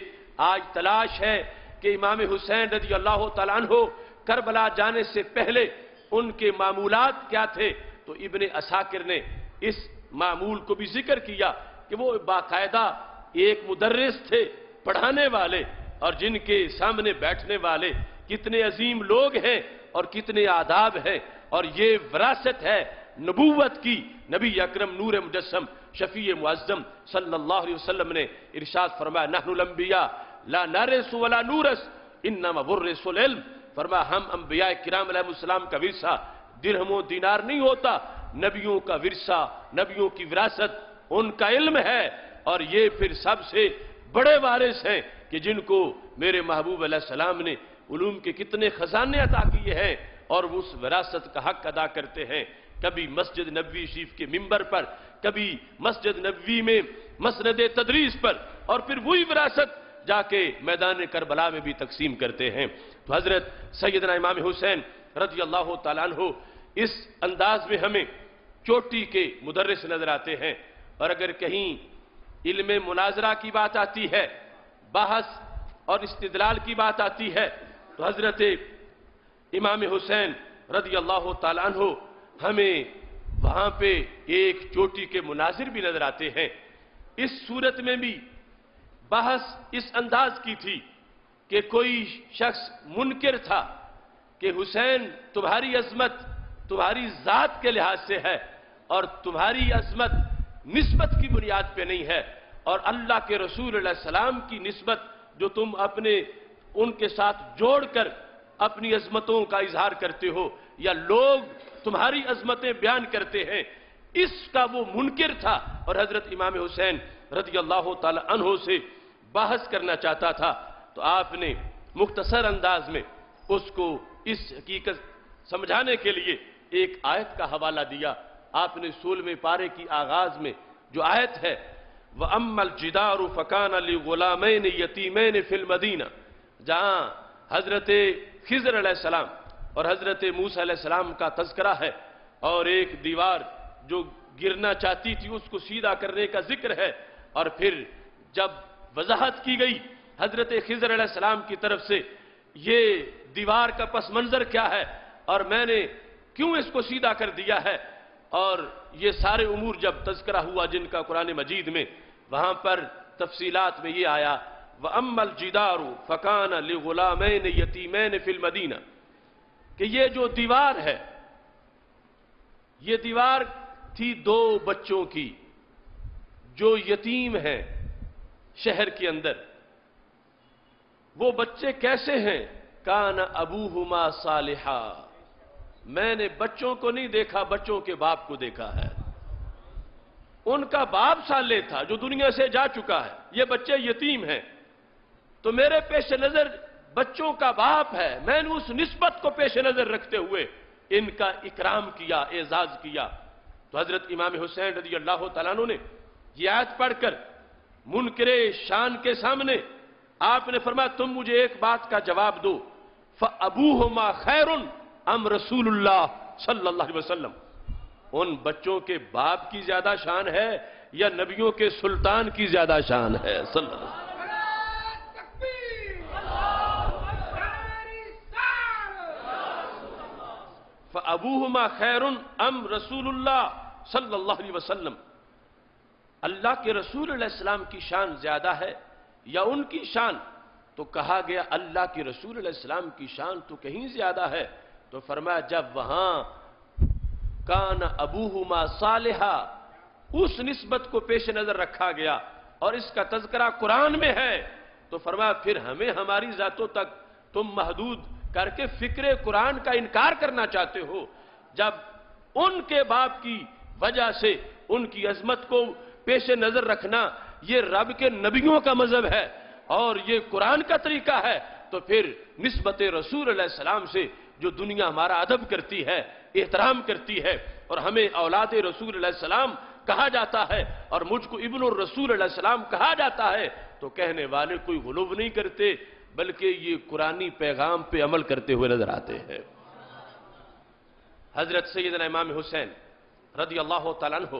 C: آج تلاش ہے کہ امام حسین رضی اللہ تعالیٰ عنہ کربلا جانے سے پہلے ان کے معمولات کیا تھے، تو ابن عساکر نے اس معمول کو بھی ذکر کیا کہ وہ باقاعدہ ایک مدرس تھے، پڑھانے والے، اور جن کے سامنے بیٹھنے والے کتنے عظیم لوگ ہیں اور کتنے آداب ہیں، اور یہ وراثت ہے نبوت کی۔ نبی اکرم نور مجسم شفیع معظم صلی اللہ علیہ وسلم نے ارشاد فرمایا نحن الانبیاء لا نرث ولا نورث انما ورث العلم، فرمایا ہم انبیاء کرام علیہ السلام کا ورثہ درہم و دینار نہیں ہوتا، نبیوں کا ورثہ، نبیوں کی وراثت ان کا علم ہے، اور یہ پھر سب سے بڑے وارث ہیں کہ جن کو میرے محبوب علیہ السلام نے علوم کے کتنے خزانے عطا کیے ہیں اور وہ اس وراثت کا حق ادا کرتے ہیں۔ کبھی مسجد نبوی شریف کے ممبر پر، کبھی مسجد نبوی میں مسند تدریس پر، اور پھر وہی وراثت جا کے میدان کربلا میں بھی تقسیم کرتے ہیں۔ تو حضرت سیدنا امام حسین رضی اللہ تعالیٰ عنہ اس انداز میں ہمیں چوٹی کے مدرس نظر آتے ہیں، اور اگر کہیں علم مناظرہ کی بات آتی ہے، بحث اور استدلال کی بات آتی ہے، تو حضرت امام حسین رضی اللہ تعالیٰ عنہ ہمیں وہاں پہ ایک چوٹی کے مناظر بھی نظر آتے ہیں۔ اس صورت میں بھی بحث اس انداز کی تھی کہ کوئی شخص منکر تھا کہ حسین تمہاری عظمت تمہاری ذات کے لحاظ سے ہے، اور تمہاری عظمت نسبت کی بنیاد پہ نہیں ہے، اور اللہ کے رسول علیہ السلام کی نسبت جو تم اپنے ان کے ساتھ جوڑ کر اپنی عظمتوں کا اظہار کرتے ہو، یا لوگ تمہاری عظمتیں بیان کرتے ہیں، اس کا وہ منکر تھا، اور حضرت امام حسین رضی اللہ تعالی عنہ سے بحث کرنا چاہتا تھا۔ تو آپ نے مختصر انداز میں اس کو اس حقیقت سمجھانے کے لیے ایک آیت کا حوالہ دیا۔ آپ نے 16ویں پارے کی آغاز میں جو آیت ہے وَأَمَّا الْجِدَارُ فَكَانَ لِغُلَامَيْنِ يَتِيمَيْنِ فِي الْمَدِينَةِ، جہاں حضرت خضر علیہ السلام اور حضرت موسیٰ علیہ السلام کا تذکرہ ہے، اور ایک دیوار جو گرنا چاہتی تھی اس کو سیدھا کرنے کا ذکر ہے، اور پھر جب وضاحت کی گئی حضرت خضر علیہ السلام کی طرف سے یہ دیوار کا پس منظر کیا ہے اور میں نے کیوں اس کو سیدھا کر دیا ہے، اور یہ سارے امور جب تذکرہ ہوا جن کا قرآن مجید میں، وہاں پر تفصیلات میں یہ آیا وَأَمَّا الْجِدَارُ فَكَانَ لِغُلَامَيْنِ يَتِيمَيْنِ فِي الْمَدِينَةِ کہ یہ جو دیوار ہے، یہ دیوار تھی 2 بچوں کی جو یتیم ہیں شہر کے اندر۔ وہ بچے کیسے ہیں؟ کان ابوہما صالحا، میں نے بچوں کو نہیں دیکھا، بچوں کے باپ کو دیکھا ہے۔ ان کا باپ صالح تھا جو دنیا سے جا چکا ہے، یہ بچے یتیم ہیں، تو میرے پیش نظر بچوں کا باپ ہے، میں نے اس نسبت کو پیش نظر رکھتے ہوئے ان کا اکرام کیا، اعزاز کیا۔ تو حضرت امام حسین رضی اللہ تعالیٰ عنہ نے یہ آیت پڑھ کر منکر شان کے سامنے آپ نے فرمایا تم مجھے ایک بات کا جواب دو، فَأَبُوهُمَا خَيْرٌ أَمْ رَسُولُ اللَّهِ صلی اللہ علیہ وسلم، ان بچوں کے باپ کی زیادہ شان ہے یا نبیوں کے سلطان کی زیادہ شان ہے؟ صلی اللہ علیہ وسلم۔ فَأَبُوهُمَا خَيْرٌ أَمْ رَسُولُ اللَّهِ صلی اللہ علیہ وسلم، اللہ کے رسول علیہ السلام کی شان زیادہ ہے یا ان کی شان؟ تو کہا گیا اللہ کے رسول علیہ السلام کی شان تو کہیں زیادہ ہے۔ تو فرمایا جب وہاں کان ابوہما صالحا اس نسبت کو پیش نظر رکھا گیا اور اس کا تذکرہ قرآن میں ہے، تو فرمایا پھر ہمیں ہماری ذاتوں تک تم محدود کر کے فکر قرآن کا انکار کرنا چاہتے ہو، جب ان کے باپ کی وجہ سے ان کی عظمت کو پیش نظر رکھنا یہ رب کے نبیوں کا مذہب ہے اور یہ قرآن کا طریقہ ہے، تو پھر نسبت رسول علیہ السلام سے جو دنیا ہمارا ادب کرتی ہے، احترام کرتی ہے، اور ہمیں اولاد رسول علیہ السلام کہا جاتا ہے اور مجھ کو ابن الرسول علیہ السلام کہا جاتا ہے، تو کہنے والے کوئی غلو نہیں کرتے بلکہ یہ قرآنی پیغام پہ عمل کرتے ہوئے نظر آتے ہیں۔ حضرت سیدنا امام حسین رضی اللہ تعالیٰ عنہ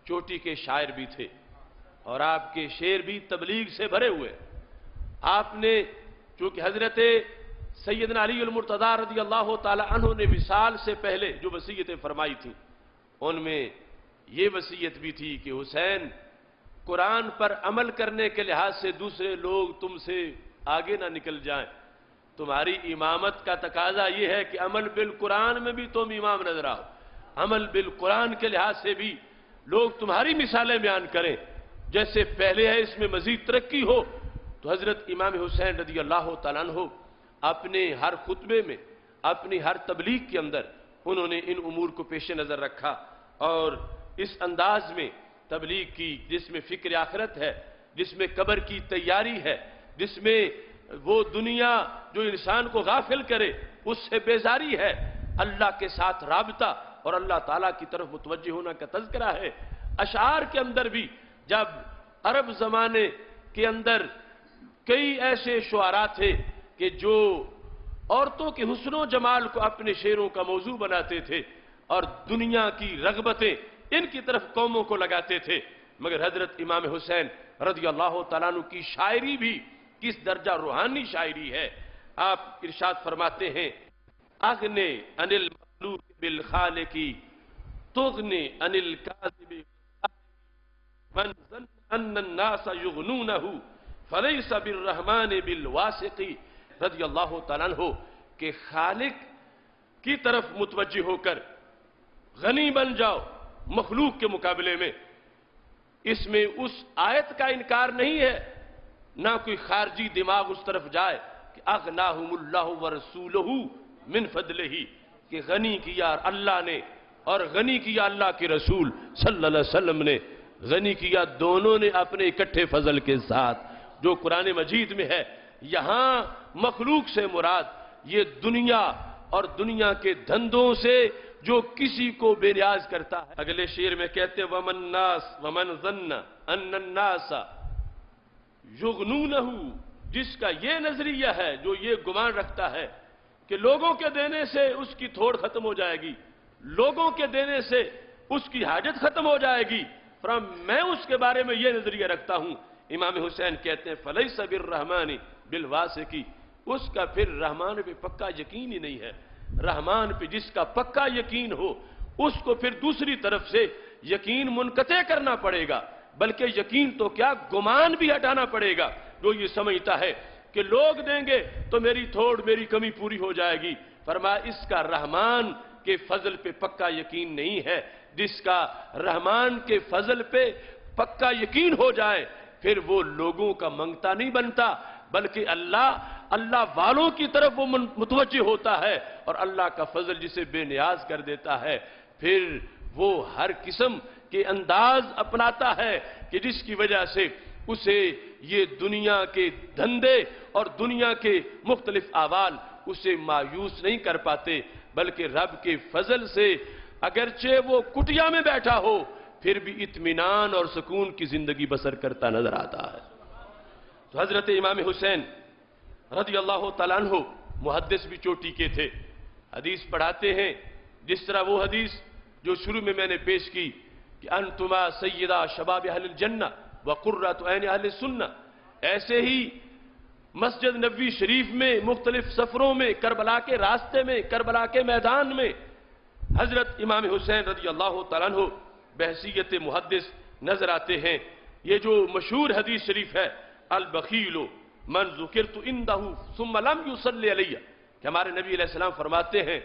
C: چوٹی کے شاعر بھی تھے اور آپ کے شعر بھی تبلیغ سے بھرے ہوئے۔ آپ نے چونکہ حضرت سیدنا علی المرتضیٰ رضی اللہ تعالی عنہ نے وصال سے پہلے جو وصیتیں فرمائی تھیں، ان میں یہ وصیت بھی تھی کہ حسین قرآن پر عمل کرنے کے لحاظ سے دوسرے لوگ تم سے آگے نہ نکل جائیں، تمہاری امامت کا تقاضا یہ ہے کہ عمل بالقرآن میں بھی تم امام نظر آؤ، عمل بالقرآن کے لحاظ سے بھی لوگ تمہاری مثالیں بیان کریں، جیسے پہلے ہے اس میں مزید ترقی ہو۔ تو حضرت امام حسین رضی اللہ تعالیٰ عنہ اپنے ہر خطبے میں، اپنی ہر تبلیغ کے اندر انہوں نے ان امور کو پیش نظر رکھا اور اس انداز میں تبلیغ کی جس میں فکر آخرت ہے، جس میں قبر کی تیاری ہے، جس میں وہ دنیا جو انسان کو غافل کرے اس سے بیزاری ہے، اللہ کے ساتھ رابطہ اور اللہ تعالیٰ کی طرف متوجہ ہونا کا تذکرہ ہے۔ اشعار کے اندر بھی جب عرب زمانے کے اندر کئی ایسے شعراء تھے کہ جو عورتوں کے حسن و جمال کو اپنے شعروں کا موضوع بناتے تھے اور دنیا کی رغبتیں ان کی طرف قوموں کو لگاتے تھے، مگر حضرت امام حسین رضی اللہ تعالیٰ عنہ کی شاعری بھی کس درجہ روحانی شاعری ہے۔ آپ ارشاد فرماتے ہیں اغنے عن المخلوق بالخالق تغنی عن الکاذب من ظن ان الناس یغنونہ فلیس بالرحمن بالواسق۔ رضی اللہ تعالیٰ عنہ کہ خالق کی طرف متوجہ ہو کر غنی بن جاؤ مخلوق کے مقابلے میں، اس میں اس آیت کا انکار نہیں ہے، نہ کوئی خارجی دماغ اس طرف جائے کہ اغناہم اللہ ورسولہ من فضلہ، کہ غنی کیا اللہ نے اور غنی کیا اللہ کے رسول صلی اللہ علیہ وسلم نے، غنی کیا دونوں نے اپنے اکٹھے فضل کے ساتھ، جو قرآن مجید میں ہے۔ یہاں مخلوق سے مراد یہ دنیا اور دنیا کے دھندوں سے جو کسی کو بے نیاز کرتا ہے۔ اگلے شعر میں کہتے ہیں وَمَن نَّاسَ وَمَن ظَنَّ أَنَّ النَّاسَ یغنونہ، جس کا یہ نظریہ ہے، جو یہ گمان رکھتا ہے کہ لوگوں کے دینے سے اس کی تھوڑ ختم ہو جائے گی، لوگوں کے دینے سے اس کی حاجت ختم ہو جائے گی، میں اس کے بارے میں یہ نظریہ رکھتا ہوں۔ امام حسین کہتے ہیں فلیس بالرحمن بالواسق، اس کا پھر رحمان پہ پکا یقین ہی نہیں ہے۔ رحمان پہ جس کا پکا یقین ہو اس کو پھر دوسری طرف سے یقین منقطع کرنا پڑے گا، بلکہ یقین تو کیا گمان بھی ہٹانا پڑے گا۔ جو یہ سمجھتا ہے کہ لوگ دیں گے تو میری تھوڑ میری کمی پوری ہو جائے گی، فرمایا اس کا رحمان کے فضل پہ پکا یقین نہیں ہے۔ جس کا رحمان کے فضل پہ پکا یقین ہو جائے پھر وہ لوگوں کا منگتا نہیں بنتا، بلکہ اللہ والوں کی طرف وہ متوجہ ہوتا ہے، اور اللہ کا فضل جسے بے نیاز کر دیتا ہے پھر وہ ہر قسم کے انداز اپناتا ہے کہ جس کی وجہ سے اسے یہ دنیا کے دھندے اور دنیا کے مختلف احوال اسے مایوس نہیں کر پاتے، بلکہ رب کے فضل سے اگرچہ وہ کٹیا میں بیٹھا ہو پھر بھی اطمینان اور سکون کی زندگی بسر کرتا نظر آتا ہے۔ تو حضرت امام حسین رضی اللہ تعالیٰ عنہ محدث بھی چوٹی کے تھے، حدیث پڑھاتے ہیں، جس طرح وہ حدیث جو شروع میں نے پیش کی کہ انتما سیدہ شباب اہل الجنہ وقرۃ عین اہل السنہ، ایسے ہی مسجد نبوی شریف میں مختلف سفروں میں، کربلا کے راستے میں، کربلا کے میدان میں حضرت امام حسین رضی اللہ تعالیٰ عنہ بحیثیت محدث نظر آتے ہیں۔ یہ جو مشہور حدیث شریف ہے البخیل من ذکرت عنده ثم لم يصلی علیہ، کہ ہمارے نبی علیہ السلام فرماتے ہیں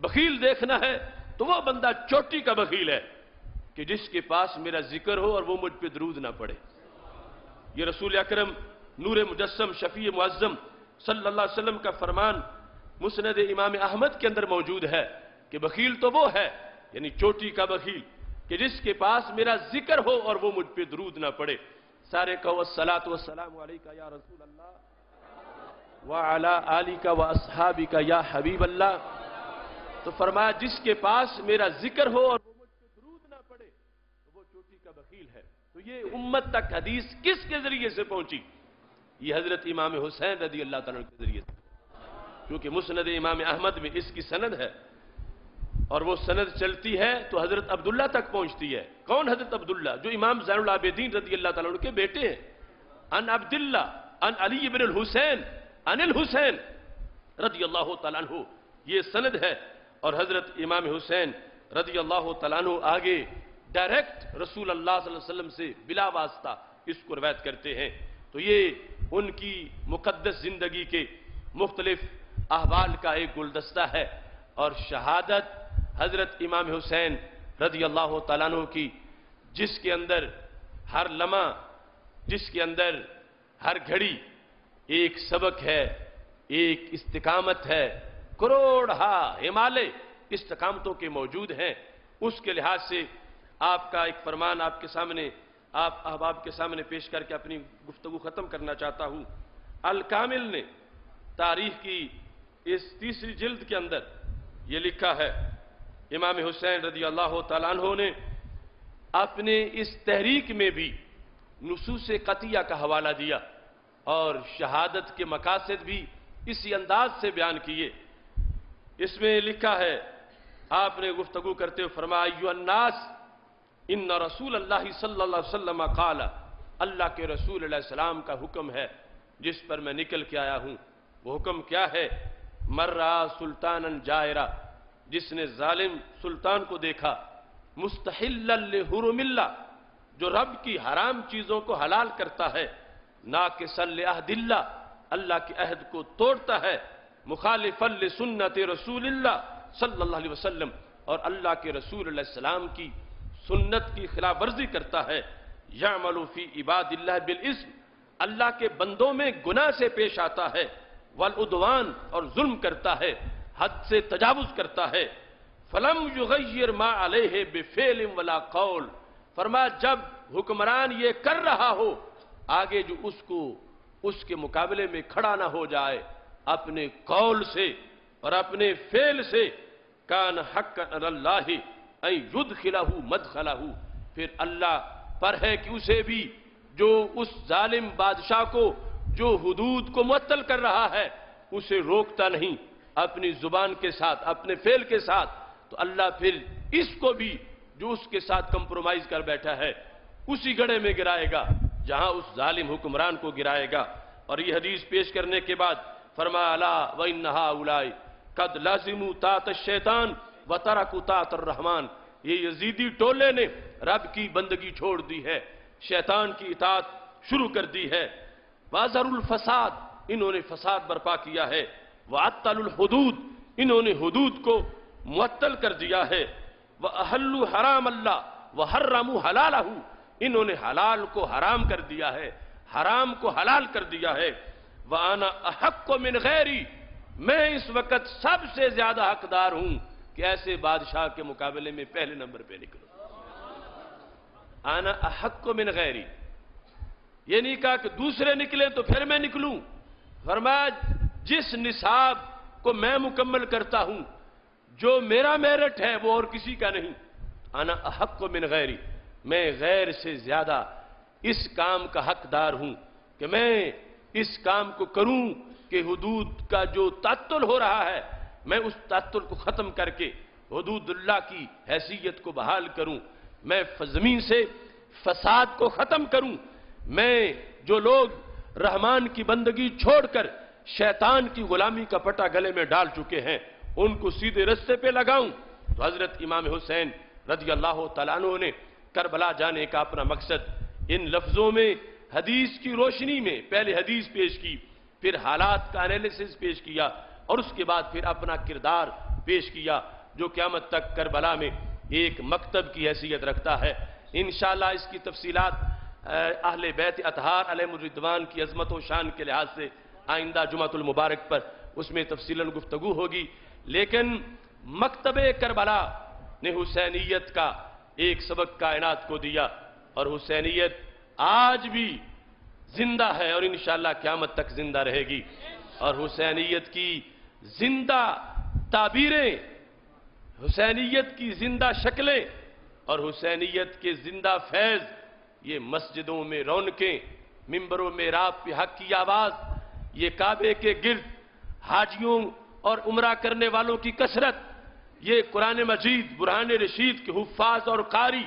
C: بخیل دیکھنا ہے تو وہ بندہ چوٹی کا بخیل ہے کہ جس کے پاس میرا ذکر ہو اور وہ مجھ پہ درود نہ پڑے۔ یہ رسول اکرم نور مجسم شفیع معظم صلی اللہ علیہ وسلم کا فرمان مسند امام احمد کے اندر موجود ہے کہ بخیل تو وہ ہے، یعنی چوٹی کا بخیل، کہ جس کے پاس میرا ذکر ہو اور وہ مجھ پہ درود نہ پڑے۔ سارے کہو الصلاۃ والسلام علیکہ یا رسول اللہ وعلی آلکہ واصحابکہ یا حبیب اللہ۔ تو فرمایا جس کے پاس میرا ذکر ہو اور وہ مجھ پہ درود نہ پڑے تو وہ چوٹی کا بخیل ہے۔ تو یہ امت تک حدیث کس کے ذریعے سے پہنچی؟ یہ حضرت امام حسین رضی اللہ تعالیٰ کے ذریعے سے، کیونکہ مسند امام احمد میں اس کی سند ہے، اور وہ سند چلتی ہے تو حضرت عبداللہ تک پہنچتی ہے۔ کون حضرت عبداللہ؟ جو امام زین العابدین رضی اللہ تعالیٰ عنہ کے بیٹے ہیں۔ ان عبداللہ ان علی بن الحسین ان الحسین رضی اللہ تعالیٰ عنہ، یہ سند ہے، اور حضرت امام حسین رضی اللہ تعالیٰ عنہ آگے ڈائریکٹ رسول اللہ صلی اللہ علیہ وسلم سے بلا واسطہ اس کو روایت کرتے ہیں۔ تو یہ ان کی مقدس زندگی کے مختلف احوال کا ایک گلدستہ ہے، اور شہادت حضرت امام حسین رضی اللہ تعالیٰ عنہ کی، جس کے اندر ہر لمحہ، جس کے اندر ہر گھڑی ایک سبق ہے، ایک استقامت ہے، کروڑ ہمالے استقامتوں کے موجود ہیں۔ اس کے لحاظ سے آپ کا ایک فرمان آپ کے سامنے، آپ احباب کے سامنے پیش کر کے اپنی گفتگو ختم کرنا چاہتا ہوں۔ الکامل نے تاریخ کی اس تیسری جلد کے اندر یہ لکھا ہے، امام حسین رضی اللہ تعالیٰ عنہ نے اپنے اس تحریک میں بھی نصوص قطعیہ کا حوالہ دیا اور شہادت کے مقاصد بھی اسی انداز سے بیان کیے۔ اس میں لکھا ہے، آپ نے گفتگو کرتے ہوئے فرمایا ایھا الناس ان رسول اللہ صلی اللہ علیہ وسلم قال، اللہ کے رسول علیہ السلام کا حکم ہے جس پر میں نکل کے آیا ہوں۔ وہ حکم کیا ہے؟ مر رأى سلطانا جائرا، جس نے ظالم سلطان کو دیکھا، مستحلا لحرم اللہ، جو رب کی حرام چیزوں کو حلال کرتا ہے، ناقصا لعہد اللہ، اللہ کے عہد کو توڑتا ہے، مخالفا لسنت رسول اللہ صلی اللہ علیہ وسلم، اور اللہ کے رسول علیہ السلام کی سنت کی خلاف ورزی کرتا ہے، یعمل فی عباد اللہ بالاسم، اللہ کے بندوں میں گناہ سے پیش آتا ہے، والعدوان، اور ظلم کرتا ہے، حد سے تجاوز کرتا ہے، فلم یغیر ما علیہ بفعل ولا قول، فرمایا جب حکمران یہ کر رہا ہو، آگے جو اس کے مقابلے میں کھڑا نہ ہو جائے اپنے قول سے اور اپنے فعل سے، کان حقا علی اللہ ان یدخلہ مدخلہ، پھر اللہ پر ہے کہ اسے بھی، جو اس ظالم بادشاہ کو جو حدود کو معطل کر رہا ہے اسے روکتا نہیں اپنی زبان کے ساتھ، اپنے فعل کے ساتھ، تو اللہ پھر اس کو بھی جو اس کے ساتھ کمپرومائز کر بیٹھا ہے اسی گڑھے میں گرائے گا جہاں اس ظالم حکمران کو گرائے گا۔ اور یہ حدیث پیش کرنے کے بعد فرمایا الا وان هؤلاء قد لازموا طاعت الشیطان وترکوا طاعت الرحمن، یہ یزیدی ٹولے نے رب کی بندگی چھوڑ دی ہے، شیطان کی اطاعت شروع کر دی ہے۔ وَأَظْهَرُوا الْفَسَادَ، انہوں نے فساد برپا کیا ہے، وَعَطَّلُوا الْحُدُودَ، انہوں نے حدود کو معطل کر دیا ہے، وَأَحَلُّوا حَرَامَ اللَّهِ وَحَرَّمُوا حَلَالَهُ، انہوں نے حلال کو حرام کر دیا ہے، حرام کو حلال کر دیا ہے، وَأَنَا أَحَقُّ مِنْ غَيْرِي، میں اس وقت سب سے زیادہ حقدار ہوں کہ ایسے بادشاہ کے مقابلے میں پہلے نمبر پہ نکلوں۔ آنا احق من غیری، یہ نہیں کہا کہ دوسرے نکلیں تو پھر میں نکلوں، فرمایا جس نصاب کو میں مکمل کرتا ہوں، جو میرا میرٹ ہے وہ اور کسی کا نہیں، آنا احق من غیری، میں غیر سے زیادہ اس کام کا حقدار ہوں کہ میں اس کام کو کروں کہ حدود کا جو تعطل ہو رہا ہے میں اس تعطل کو ختم کر کے حدود اللہ کی حیثیت کو بحال کروں، میں زمین سے فساد کو ختم کروں، میں جو لوگ رحمان کی بندگی چھوڑ کر شیطان کی غلامی کا پٹا گلے میں ڈال چکے ہیں ان کو سیدھے رستے پہ لگاؤں۔ تو حضرت امام حسین رضی اللہ تعالیٰ عنہ نے کربلا جانے کا اپنا مقصد ان لفظوں میں حدیث کی روشنی میں پہلے حدیث پیش کی، پھر حالات کا انالیسس پیش کیا اور اس کے بعد پھر اپنا کردار پیش کیا جو قیامت تک کربلا میں ایک مکتب کی حیثیت رکھتا ہے۔ انشاءاللہ اس کی تفصیلات اہل بیت اطہار علیہم الرضوان کی عظمت و شان کے لحاظ سے آئندہ جمعۃ المبارک پر اس میں تفصیلاً گفتگو ہوگی، لیکن مکتب کربلا نے حسینیت کا ایک سبق کائنات کو دیا اور حسینیت آج بھی زندہ ہے اور انشاءاللہ قیامت تک زندہ رہے گی، اور حسینیت کی زندہ تعبیریں، حسینیت کی زندہ شکلیں اور حسینیت کے زندہ فیض، یہ مسجدوں میں رونقیں، ممبروں میں محراب پہ حق کی آواز، یہ کعبے کے گرد حاجیوں اور عمرہ کرنے والوں کی کثرت، یہ قرآن مجید برہان رشید کے حفاظ اور قاری،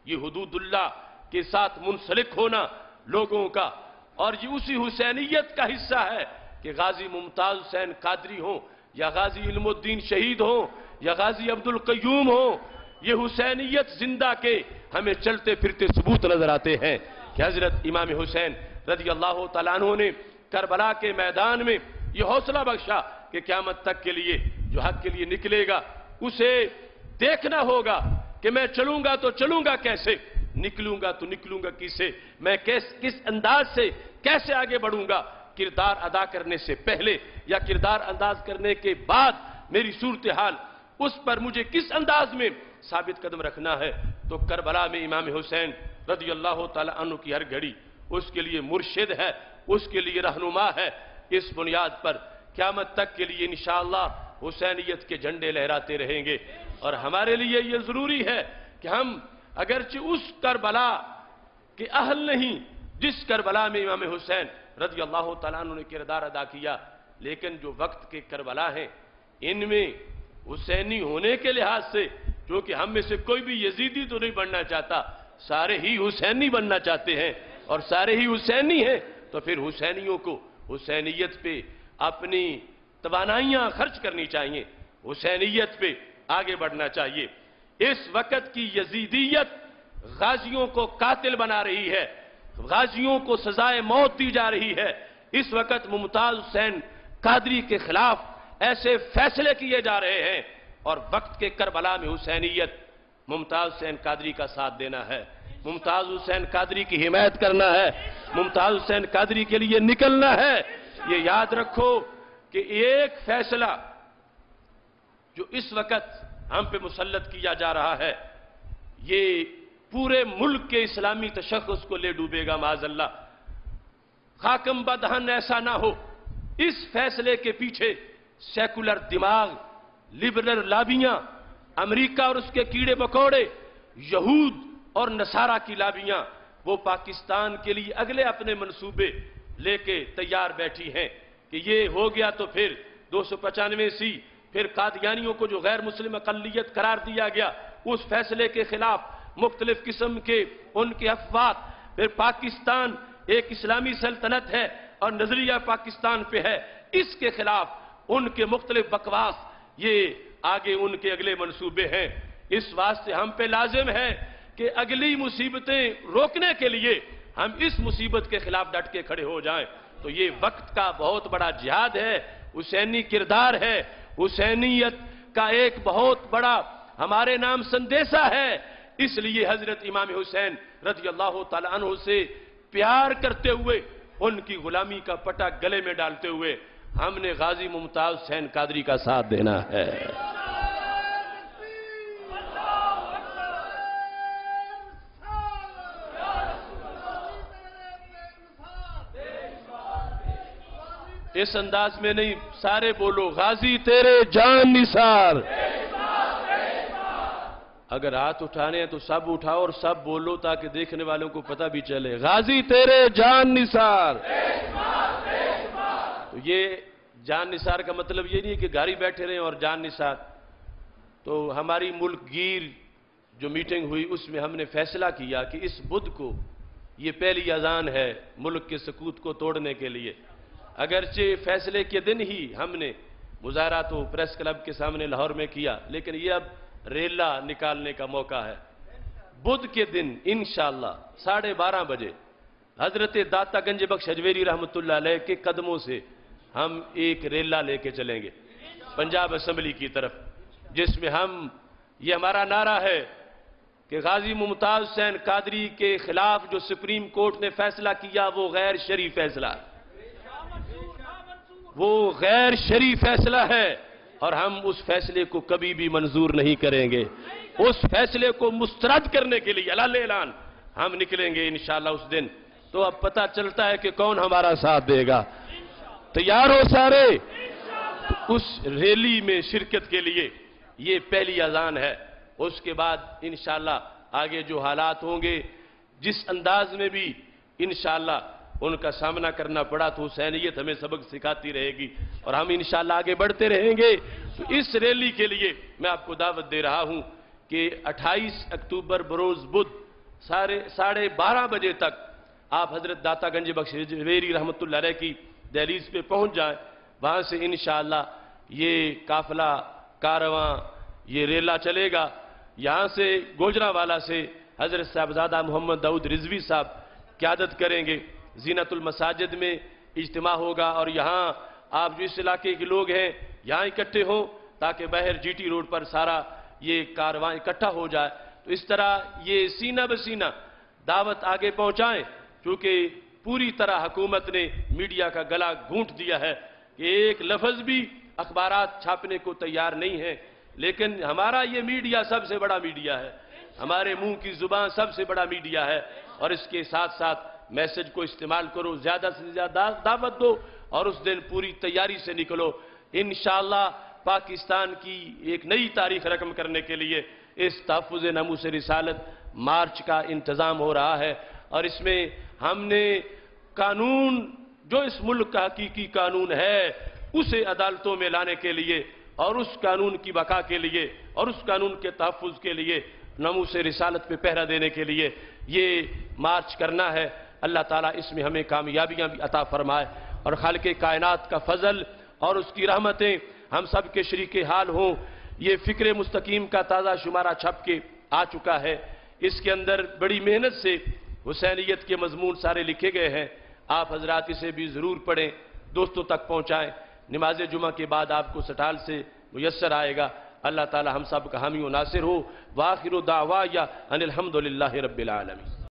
C: یہ حدود اللہ کے ساتھ منسلک ہونا لوگوں کا، اور یہ اسی حسینیت کا حصہ ہے کہ غازی ممتاز حسین قادری ہوں یا غازی علم الدین شہید ہوں یا غازی عبد القیوم ہوں، یہ حسینیت زندہ کے ہمیں چلتے پھرتے ثبوت نظر آتے ہیں کہ حضرت امام حسین رضی اللہ تعالیٰ عنہ نے کربلا کے میدان میں یہ حوصلہ بخشا کہ قیامت تک کے لیے جو حق کے لیے نکلے گا اسے دیکھنا ہوگا کہ میں چلوں گا تو چلوں گا کیسے، نکلوں گا تو نکلوں گا کیسے، میں کس انداز سے کیسے آگے بڑھوں گا، کردار ادا کرنے سے پہلے یا کردار انداز کرنے کے بعد میری صورتحال اس پر مجھے کس انداز میں ثابت قدم رکھنا ہے۔ تو کربلا میں امام حسین رضی اللہ تعالیٰ عنہ کی ہر گھڑی اس کے لیے مرشد ہے، اس کے لیے رہنما ہے۔ اس بنیاد پر قیامت تک کے لیے انشاءاللہ حسینیت کے جھنڈے لہراتے رہیں گے، اور ہمارے لیے یہ ضروری ہے کہ ہم اگرچہ اس کربلا کے اہل نہیں جس کربلا میں امام حسین رضی اللہ تعالیٰ عنہ نے کردار ادا کیا، لیکن جو وقت کے کربلا ہیں ان میں حسینی ہونے کے لحاظ سے، کیونکہ ہم میں سے کوئی بھی یزیدی تو نہیں بننا چاہتا، سارے ہی حسینی بننا چاہتے ہیں اور سارے ہی حسینی ہیں، تو پھر حسینیوں کو حسینیت پہ اپنی توانائیاں خرچ کرنی چاہیے، حسینیت پہ آگے بڑھنا چاہیے۔ اس وقت کی یزیدیت غازیوں کو قاتل بنا رہی ہے، غازیوں کو سزائے موت دی جا رہی ہے۔ اس وقت ممتاز حسین قادری کے خلاف ایسے فیصلے کیے جا رہے ہیں، اور وقت کے کربلا میں حسینیت ممتاز حسین قادری کا ساتھ دینا ہے، ممتاز حسین قادری کی حمایت کرنا ہے، ممتاز حسین قادری کے لیے نکلنا ہے۔ یہ یاد رکھو کہ ایک فیصلہ جو اس وقت ہم پہ مسلط کیا جا رہا ہے یہ پورے ملک کے اسلامی تشخص کو لے ڈوبے گا معاذ اللہ۔ خاکم بدہن ایسا نہ ہو، اس فیصلے کے پیچھے سیکولر دماغ، لبرل لابیاں، امریکہ اور اس کے کیڑے مکوڑے، یہود اور نصارہ کی لابیاں، وہ پاکستان کے لیے اگلے اپنے منصوبے لے کے تیار بیٹھی ہیں کہ یہ ہو گیا تو پھر 295 پھر قادیانیوں کو جو غیر مسلم اقلیت قرار دیا گیا اس فیصلے کے خلاف مختلف قسم کے ان کے افواہ، پھر پاکستان ایک اسلامی سلطنت ہے اور نظریہ پاکستان پہ ہے، اس کے خلاف ان کے مختلف بکواس، یہ آگے ان کے اگلے منصوبے ہیں۔ اس واسطے ہم پہ لازم ہے کہ اگلی مصیبتیں روکنے کے لیے ہم اس مصیبت کے خلاف ڈٹ کے کھڑے ہو جائیں. تو یہ وقت کا بہت بڑا جہاد ہے، حسینی کردار ہے، حسینیت کا ایک بہت بڑا ہمارے نام سندیسہ ہے. اس لیے حضرت امام حسین رضی اللہ تعالیٰ عنہ سے پیار کرتے ہوئے، ان کی غلامی کا پٹا گلے میں ڈالتے ہوئے ہم نے غازی ممتاز حسین قادری کا ساتھ دینا ہے. اس انداز میں نہیں، سارے بولو غازی تیرے جان نثار. اگر ہاتھ اٹھانے ہیں تو سب اٹھاؤ اور سب بولو تاکہ دیکھنے والوں کو پتہ بھی چلے. غازی تیرے جان نثار. تو یہ جان نثار کا مطلب یہ نہیں ہے کہ گھر بیٹھے رہے اور جان نثار. تو ہماری ملک گیر جو میٹنگ ہوئی اس میں ہم نے فیصلہ کیا کہ اس بدھ کو یہ پہلی اذان ہے ملک کے سکوت کو توڑنے کے لیے. اگرچہ فیصلے کے دن ہی ہم نے مظاہرہ تو پریس کلب کے سامنے لاہور میں کیا، لیکن یہ اب ریلا نکالنے کا موقع ہے. بدھ کے دن انشاءاللہ 12:30 بجے حضرت داتا گنج بخش اجویری رحمت اللہ علیہ کے قدموں سے ہم ایک ریلا لے کے چلیں گے پنجاب اسمبلی کی طرف، جس میں یہ ہمارا نعرہ ہے کہ غازی ممتاز حسین قادری کے خلاف جو سپریم کورٹ نے فیصلہ کیا وہ غیر شرعی فیصلہ ہے، وہ غیر شرعی فیصلہ ہے اور ہم اس فیصلے کو کبھی بھی منظور نہیں کریں گے. اس فیصلے کو مسترد کرنے کے لیے اعلان ہم نکلیں گے انشاءاللہ اس دن. تو اب پتہ چلتا ہے کہ کون ہمارا ساتھ دے گا. تیار ہو سارے اس ریلی میں شرکت کے لیے؟ یہ پہلی اذان ہے. اس کے بعد انشاءاللہ آگے جو حالات ہوں گے، جس انداز میں بھی انشاءاللہ ان کا سامنا کرنا پڑا تو حسینیت ہمیں سبق سکھاتی رہے گی اور ہم انشاءاللہ آگے بڑھتے رہیں گے. تو اس ریلی کے لیے میں آپ کو دعوت دے رہا ہوں کہ 28 اکتوبر بروز بدھ 12:30 بجے تک آپ حضرت داتا گنج بخش اجویری رحمت اللہ علیہ کی دہلیز پہ پہنچ جائیں. وہاں سے انشاءاللہ یہ قافلہ کارواں یہ ریلا چلے گا. یہاں سے گوجرانوالا سے حضرت صاحبزادہ محمد داؤد رضوی صاحب قیادت کریں گے. زینت المساجد میں اجتماع ہوگا اور یہاں آپ جو اس علاقے کے لوگ ہیں یہاں اکٹھے ہوں تاکہ باہر جی ٹی روڈ پر سارا یہ کارواں اکٹھا ہو جائے. تو اس طرح یہ سینہ بسینہ دعوت آگے پہنچائیں، چونکہ پوری طرح حکومت نے میڈیا کا گلا گھونٹ دیا ہے کہ ایک لفظ بھی اخبارات چھاپنے کو تیار نہیں ہے. لیکن ہمارا یہ میڈیا سب سے بڑا میڈیا ہے، ہمارے منہ کی زبان سب سے بڑا میڈیا ہے. اور اس کے ساتھ ساتھ میسج کو استعمال کرو، زیادہ سے زیادہ دعوت دو اور اس دن پوری تیاری سے نکلو. انشاءاللہ پاکستان کی ایک نئی تاریخ رقم کرنے کے لیے اس تحفظ ناموس رسالت مارچ کا انتظام ہو رہا ہے. اور اس میں ہم نے قانون جو اس ملک کا حقیقی قانون ہے اسے عدالتوں میں لانے کے لیے اور اس قانون کی بقا کے لیے اور اس قانون کے تحفظ کے لیے ناموس رسالت پہ پہرا دینے کے لیے یہ مارچ کرنا ہے. اللہ تعالیٰ اس میں ہمیں کامیابیاں بھی عطا فرمائے اور خالق کائنات کا فضل اور اس کی رحمتیں ہم سب کے شریک حال ہوں. یہ فکر مستقیم کا تازہ شمارہ چھپ کے آ چکا ہے. اس کے اندر بڑی محنت سے حسینیت کے مضمون سارے لکھے گئے ہیں. آپ حضرات اسے بھی ضرور پڑھیں، دوستوں تک پہنچائیں. نماز جمعہ کے بعد آپ کو سٹال سے میسر آئے گا. اللہ تعالی ہم سب کا حامی و ناصر ہو. وآخر دعوایا ان الحمدللہ رب العالمین.